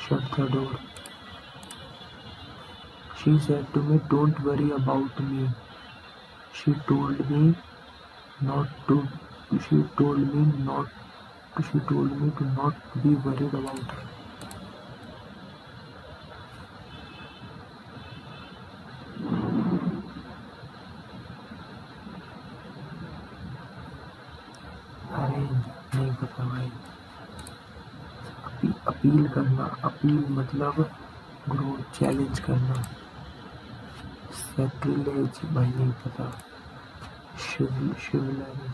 Shut the door. She said to me, "Don't worry about me." She told me not to. She told me not. She told me to not be worried about her. अरे नहीं पता भाई. Appeal करना. Appeal मतलब growth challenge करना. Sacrilege भाई नहीं पता. शिवलरी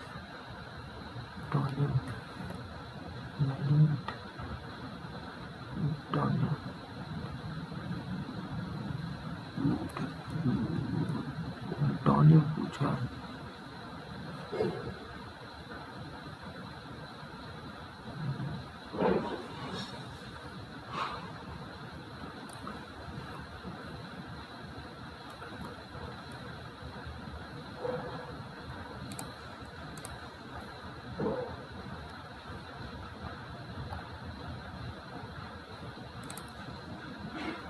टॉनिक मैनिट टॉनिक टॉनिक पूछा.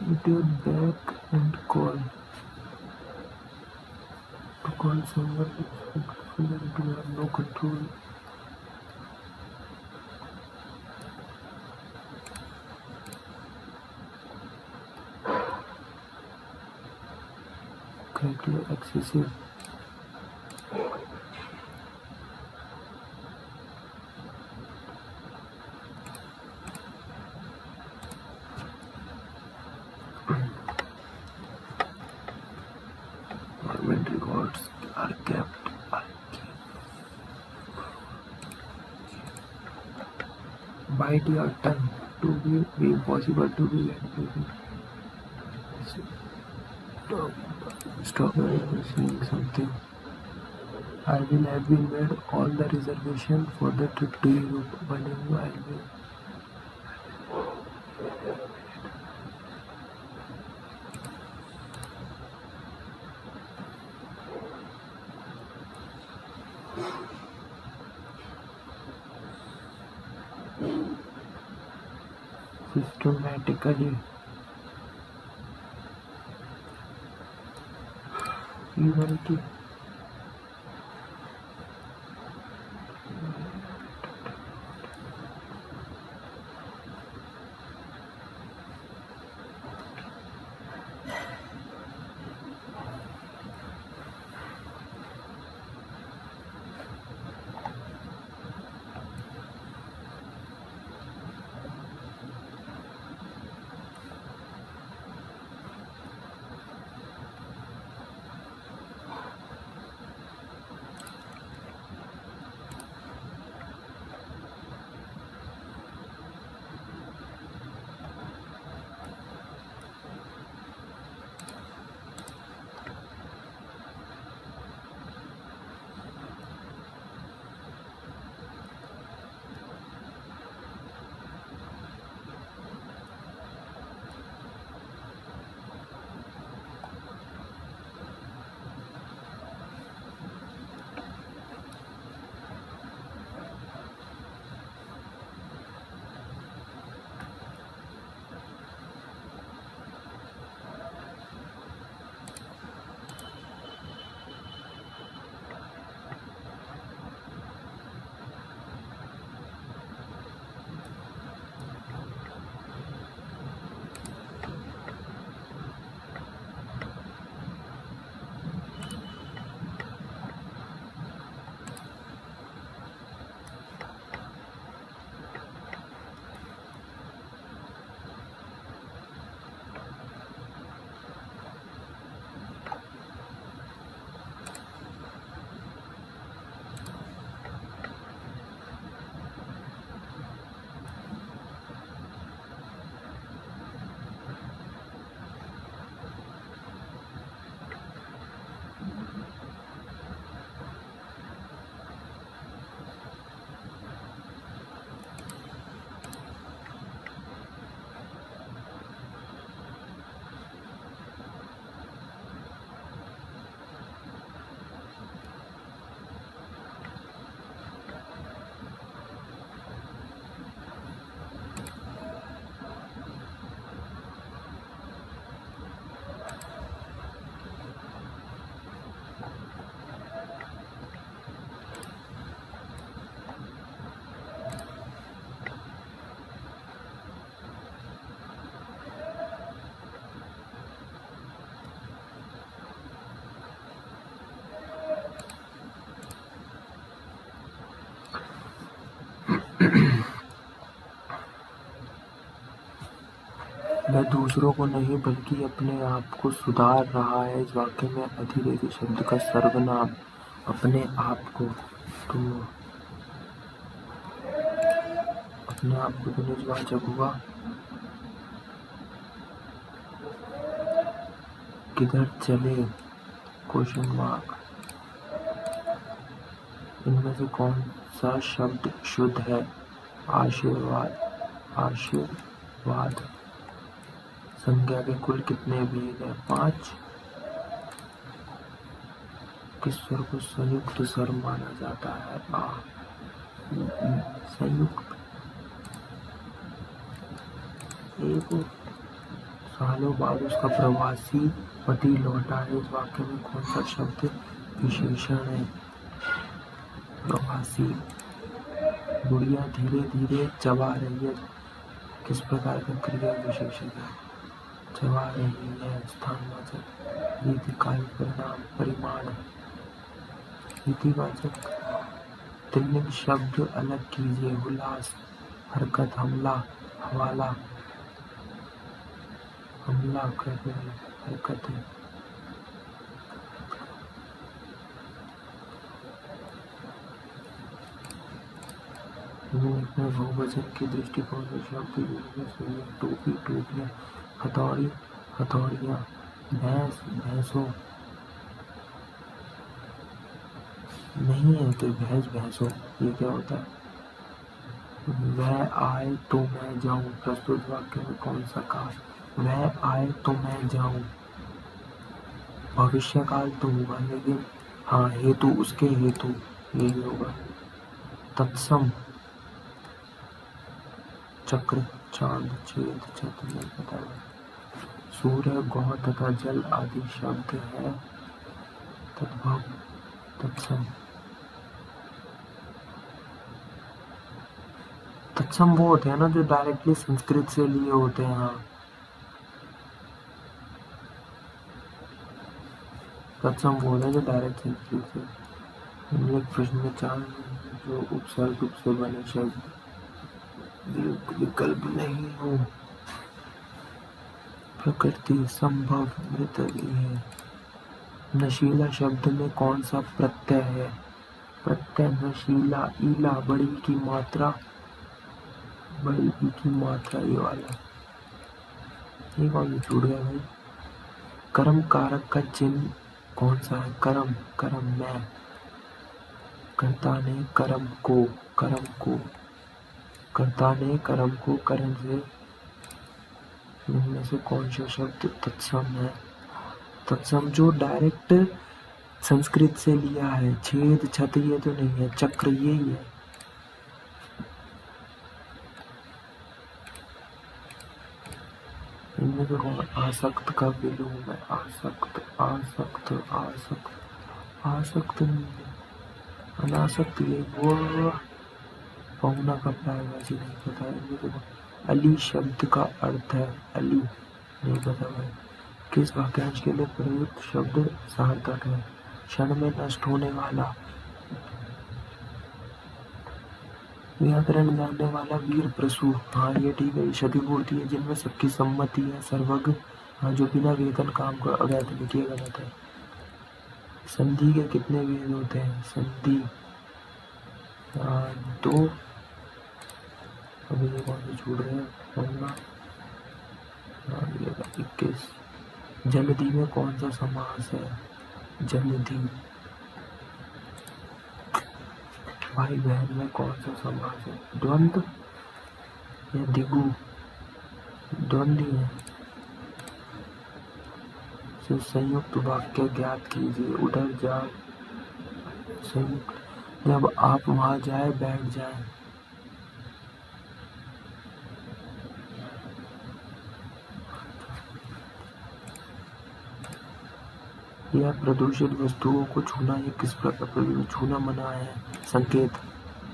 Put your back and call. To call someone respectful and to have no control. Correctly excessive. Government records are kept. Bite your tongue. To be impossible to be let people. Stop saying something. I will have been made all the reservation for the trip to Europe. Whenever I will systematically even to वह दूसरों को नहीं बल्कि अपने आप को सुधार रहा है। इस वाक्य में अधिरेखी शब्द का सर्वनाम अपने आप को तुम अपने आप को निजवाचक हुआ। किधर चले क्वेश्चन मार्क। इनमें से कौन सा शब्द शुद्ध है? आशीर्वाद। आशीर्वाद। संज्ञा के कुल कितने भेद हैं? 5। किस स्वर को संयुक्त स्वर माना जाता है? आ। संयुक्त। एक सालों बाद उसका प्रवासी पति लौटा है। इस वाक्य में कौन सा शब्द विशेषण है? प्रवासी। गुड़िया धीरे धीरे चबा रही है। किस प्रकार का क्रिया विशेषण है? चबा रही है। स्थानवाचक। रीति काल परिणाम परिमाण। रीतिवाचक। त्रिलिंग शब्द अलग कीजिए। उल्लास। हरकत। हमला। हवाला। हमला कर रही हरकत है। में बहुवचन के दृष्टिकोण से शब्द टोपी टोपियाँ। हथौड़ी हथौड़ियाँ। भैंस भैंसों। नहीं है तो भैंस भैंसो, ये क्या होता है? वह आए तो मैं जाऊं, प्रस्तुत वाक्य में कौन सा काल? वह आए तो मैं जाऊं, भविष्य काल तो हुआ, लेकिन हाँ हेतु, उसके हेतु यही होगा। तत्सम, चक्र, चांद, छेद, छत्र नहीं पता है। सूर्य, गौ तथा जल आदि शब्द है तद्भव, तत्सम। तत्सम वो होते हैं ना जो डायरेक्टली संस्कृत से लिए होते हैं। हाँ, तत्सम वो होता है जो डायरेक्ट संस्कृत से। एक प्रश्न में चार जो उपसर्ग से बने शब्द विकल्प नहीं हो। प्रकृति, संभव, मृतली है। नशीला शब्द में कौन सा प्रत्यय है? प्रत्यय नशीला, ईला, बड़ी की मात्रा, बड़ी ई की मात्रा, ये वाला। ये कौन सा छूट गया भाई? कर्म कारक का चिन्ह कौन सा है? कर्म, कर्म मैं, कर्ता ने कर्म को, कर्म को, कर्ता ने कर्म को कर्म से, इनमें से कौन सा शब्द तत्सम है? तत्सम जो डायरेक्ट संस्कृत से लिया है। छेद, छत ये तो नहीं है, चक्र यही है। इनमें से कौन? आसक्त का विलोम है। आसक्त, आसक्त, आसक्त, आसक्त नहीं है, अनासक्त, ये वो पहुना का प्रायवाची नहीं पता है। इनमें से कौन? अली शब्द का अर्थ है, अली नहीं पता भाई। किस वाक्यांश के लिए प्रयुक्त शब्द सार्थक है? क्षण में नष्ट होने वाला, व्याकरण जानने वाला, वीर प्रसू। हाँ ये ठीक है। क्षतिपूर्ति है जिनमें सबकी सम्मति है, सर्वज्ञ। हाँ जो बिना वेतन काम को अवैध नहीं किया गलत है। संधि के कितने वेद होते हैं? संधि दो। अभी ये कौन से छूट रहे हैं? 21। जलधि में कौन सा समास है? जलधि, भाई बहन में कौन सा समास है? द्वंद्व या दिगु? द्वंद्व ही है। से संयुक्त वाक्य ज्ञात कीजिए। उधर जा, संयुक्त, जब आप वहां जाए बैठ जाए। यह प्रदूषित वस्तुओं को छूना, ये किस प्रकार छूना मना है? संकेत,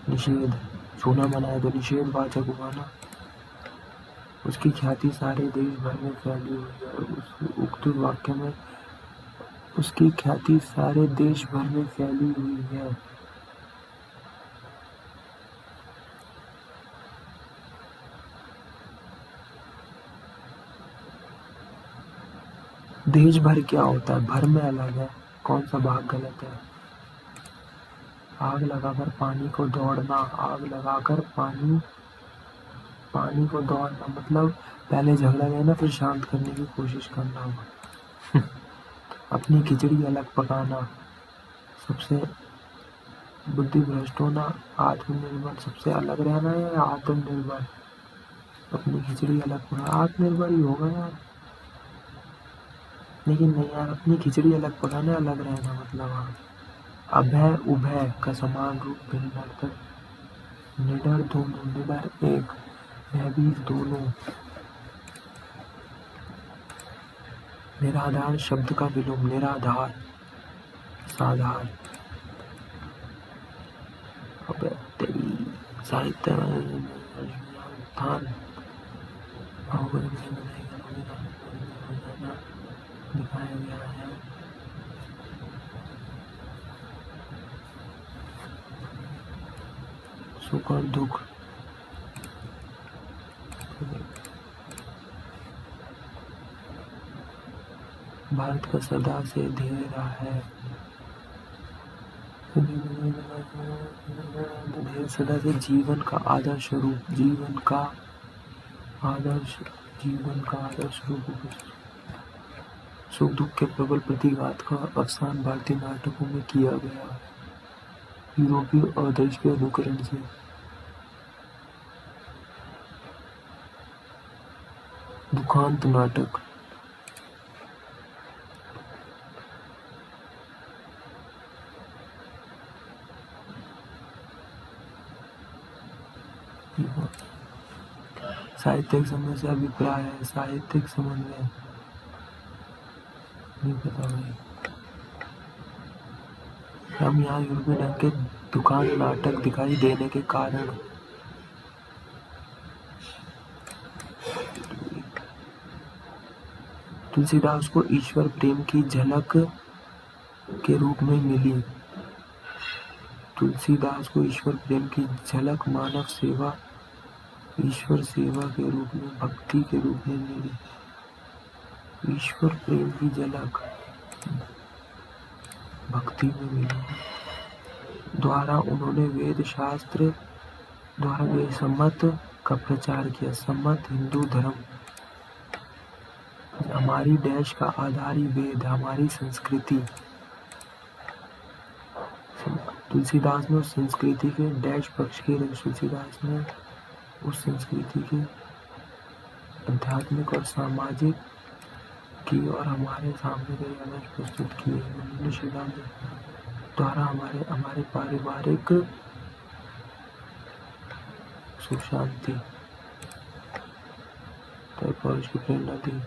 निषेध, छूना मना है तो निषेध वाचक हुआ ना। उसकी ख्याति सारे देश भर में फैली हुई है। उस उक्त वाक्य में उसकी ख्याति सारे देश भर में फैली हुई है। देश भर क्या होता है? भर में अलग है, कौन सा भाग गलत है? आग लगाकर पानी को दौड़ना, आग लगाकर पानी, पानी को दौड़ना मतलब पहले झगड़ा लेना फिर शांत करने की कोशिश करना होगा। अपनी खिचड़ी अलग पकाना, सबसे बुद्धि भ्रष्ट होना, आत्मनिर्भर सबसे अलग रहना या आत्मनिर्भर? अपनी खिचड़ी अलग पकाना, आत्मनिर्भर ही होगा यार। लेकिन नहीं यार, अपनी खिचड़ी अलग पकाना, अलग रहना मतलब। हाँ, अभय उभय का समान रूप भिन्न अर्थक। निडर दोनों, निडर एक, भयभीत दोनों। निराधार शब्द का विलोम, निराधार, साधार। अबे तेरी साहित्य स्थान दिखाया गया है। सुख और दुख, भारत का सदा से ध्येय रहा है। सदा से जीवन का आदर्श रूप, जीवन का आदर्श, जीवन का आदर्श रूप। सुख दुख के प्रबल प्रतिघात का अवसान भारतीय नाटकों में किया गया है। यूरोपीय आदर्श के अनुकरण से। दुखांत नाटक। साहित्यिक समन्वय अभिप्राय है, साहित्यिक समन्वय नहीं पता भाई। हम यहाँ यूरोपीय ढंग के दुकान नाटक दिखाई देने के कारण तुलसीदास को ईश्वर प्रेम की झलक के रूप में मिली। तुलसीदास को ईश्वर प्रेम की झलक मानव सेवा, ईश्वर सेवा के रूप में, भक्ति के रूप में मिली। ईश्वर प्रेम की झलक भक्ति में मिली। द्वारा उन्होंने वेद शास्त्र द्वारा वे सम्मत का प्रचार किया। सम्मत हिंदू धर्म। हमारी देश का आधार ही वेद, हमारी संस्कृति। तुलसीदास ने उस संस्कृति के डैश पक्ष की, तुलसीदास ने उस संस्कृति के आध्यात्मिक और सामाजिक की और हमारे सामने कई आदर्श प्रस्तुत किए। मूल्य सिद्धांत द्वारा हमारे पारिवारिक सुख शांति टाइपोलॉजी की प्रेरणा दी।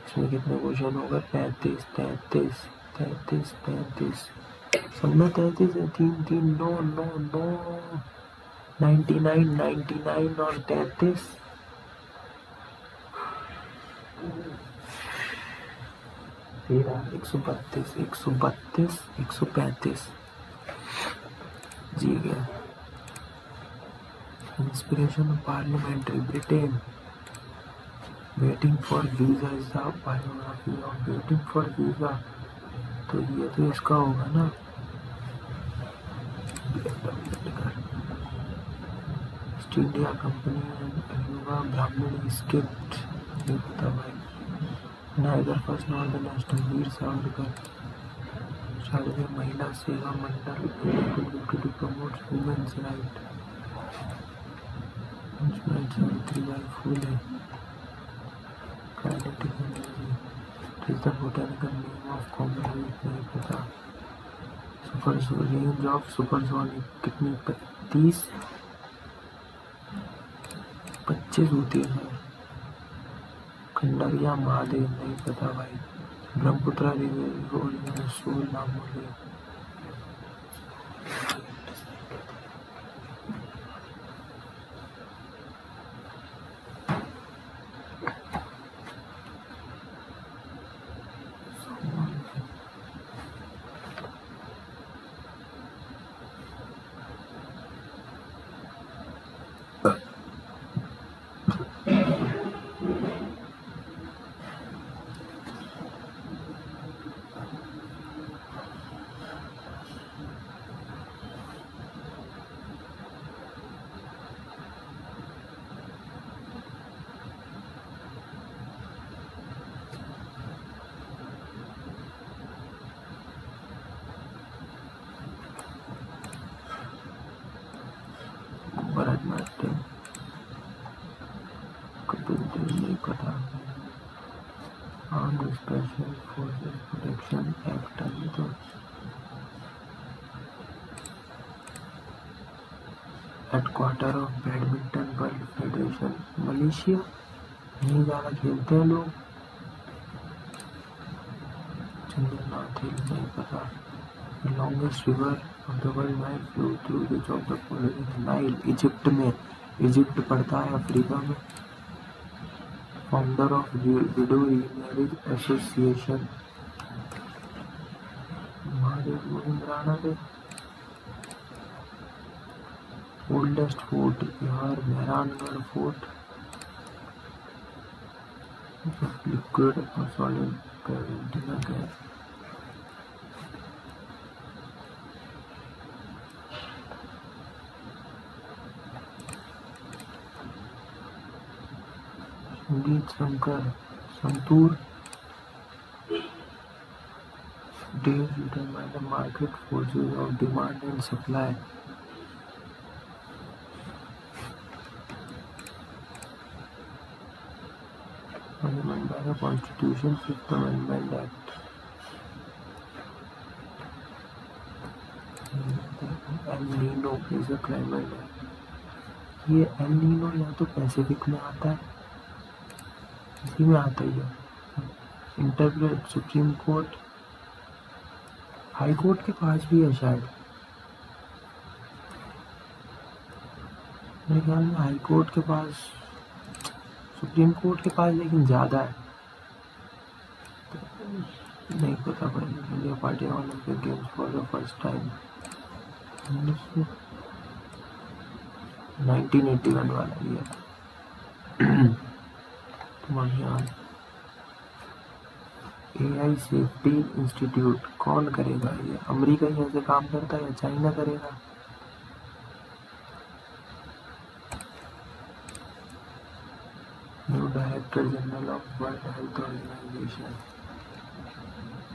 इसमें कितने क्वेश्चन होगा? 35 33 33 33 सब में 33 है। 3 3 9 9 9 99 99 और 33 132 132 135 जी गया। Inspiration of parliamentary Britain. Waiting for visa is the biography of waiting for visa. तो ये तो इसका होगा ना, ईस्ट इंडिया कंपनी युवा ब्राह्मण स्क्रिप्ट नहीं पता भाई। Niger first not the national Veer Savarkar. Sharirik Mahila Seva Mandal to promote women's right. Savitribai Phule. Kinetic energy is the botanical name of common नहीं पता। सुपरसोनिक रेंज ऑफ सुपरसोनिक कितनी? 25 होती है। खंडरिया महादेव नहीं पता भाई। ब्रह्मपुत्रा रिवर सोल नामोली। भरतनाट्यम कपिल देव नहीं पता। Armed special forces protection act तो headquarter of badminton world federation Malaysia. नहीं ज़्यादा खेलते हैं लोग। चंद्रनाथ हिल नहीं पता। Longest river of the world Nile flow through which of the following? Nile. Egypt में, इजिप्ट पड़ता है अफ्रीका में। Founder of widow remarriage association Mahadev Govind Rana थे। Oldest fort Bihar Mehrangarh fort. Liquid और सॉलिड पेरिंटिनग है। संगीत Shankar santoor details determine the market forces of demand and supply. Amendment by the Constitution, Fifth Amendment Act. El Nino is a climate. ये El Nino या तो Pacific में आता है, इसी में आता ही है। Interpret supreme court, high court के पास भी है शायद, मेरे ख्याल में हाई कोर्ट के पास, सुप्रीम कोर्ट के पास लेकिन ज़्यादा है, तो नहीं पता। पर India party Olympic games for the first time 1981 वाला ये तुम अभियान। AI सेफ्टी इंस्टीट्यूट कौन करेगा ये? अमेरिका ही ऐसे काम करता है या चाइना करेगा? New director general of world health organization,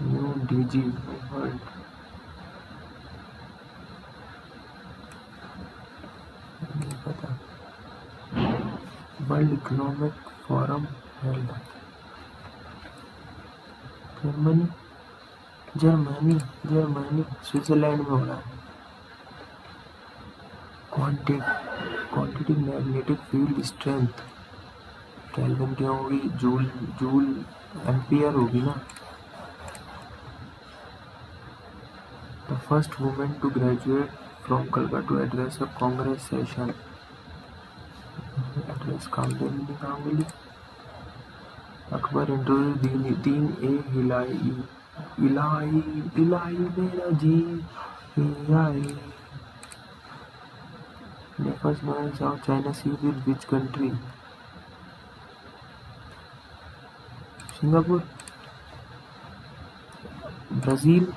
new DG world, नहीं पता। World economic forum held Germany, Germany Germany Switzerland में हो रहा है। Quantity magnetic field strength kelvin क्या होगी? जूल जूल एम्पियर होगी ना। The first women to graduate from Calcutta to address a Congress session, address Kamdevi Ganguly. Akbar introduce Din e हिलाई, इलाई इलाई मेरा जी हिलाई। Nepal's border South China Sea with which country? Singapore, Brazil.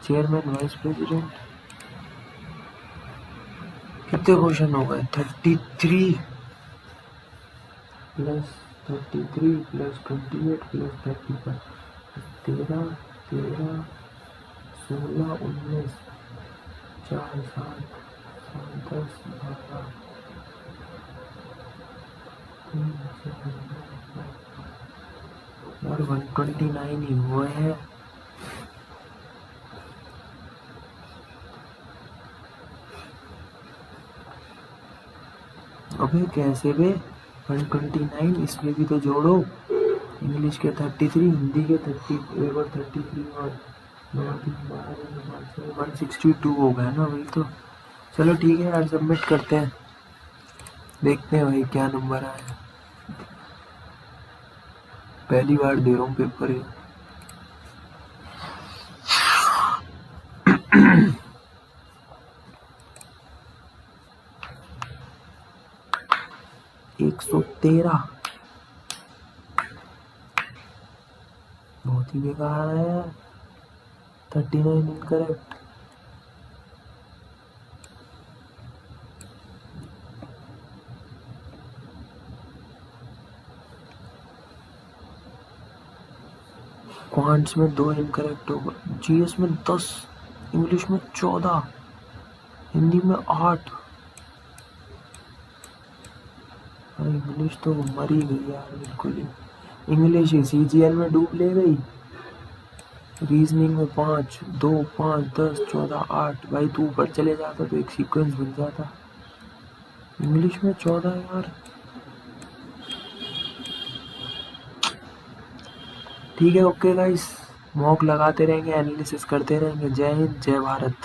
Chairman, vice president. कितने क्वेश्चन हो गए? 33 प्लस 33 प्लस 28 प्लस 35, 13 13 16 19 4 7 10 12 और 129 ही हुए हैं। अबे कैसे बे 129? इसमें भी तो जोड़ो। इंग्लिश के 33, हिंदी के 30 और 33 और 162 हो गया ना वही तो। चलो ठीक है यार, सबमिट करते हैं, देखते हैं भाई क्या नंबर आया। पहली बार दे रहा हूँ पेपर ये। एक 113, बहुत ही बेकार है यार। 39 इनकरेक्ट। क्वांट्स में 2 इनकरेक्ट होगा, जीएस में 10, इंग्लिश में 14, हिंदी में 8। इंग्लिश तो मर ही गई यार बिल्कुल ही। इंग्लिश CGL में डूब ले गई। रीजनिंग में 5, 2, 5, 10, 14, 8। भाई तू ऊपर चले जाता तो एक सीक्वेंस बन जाता। इंग्लिश में 14 यार। ठीक है, ओके गाइस, मॉक लगाते रहेंगे, एनालिसिस करते रहेंगे। जय हिंद, जय भारत।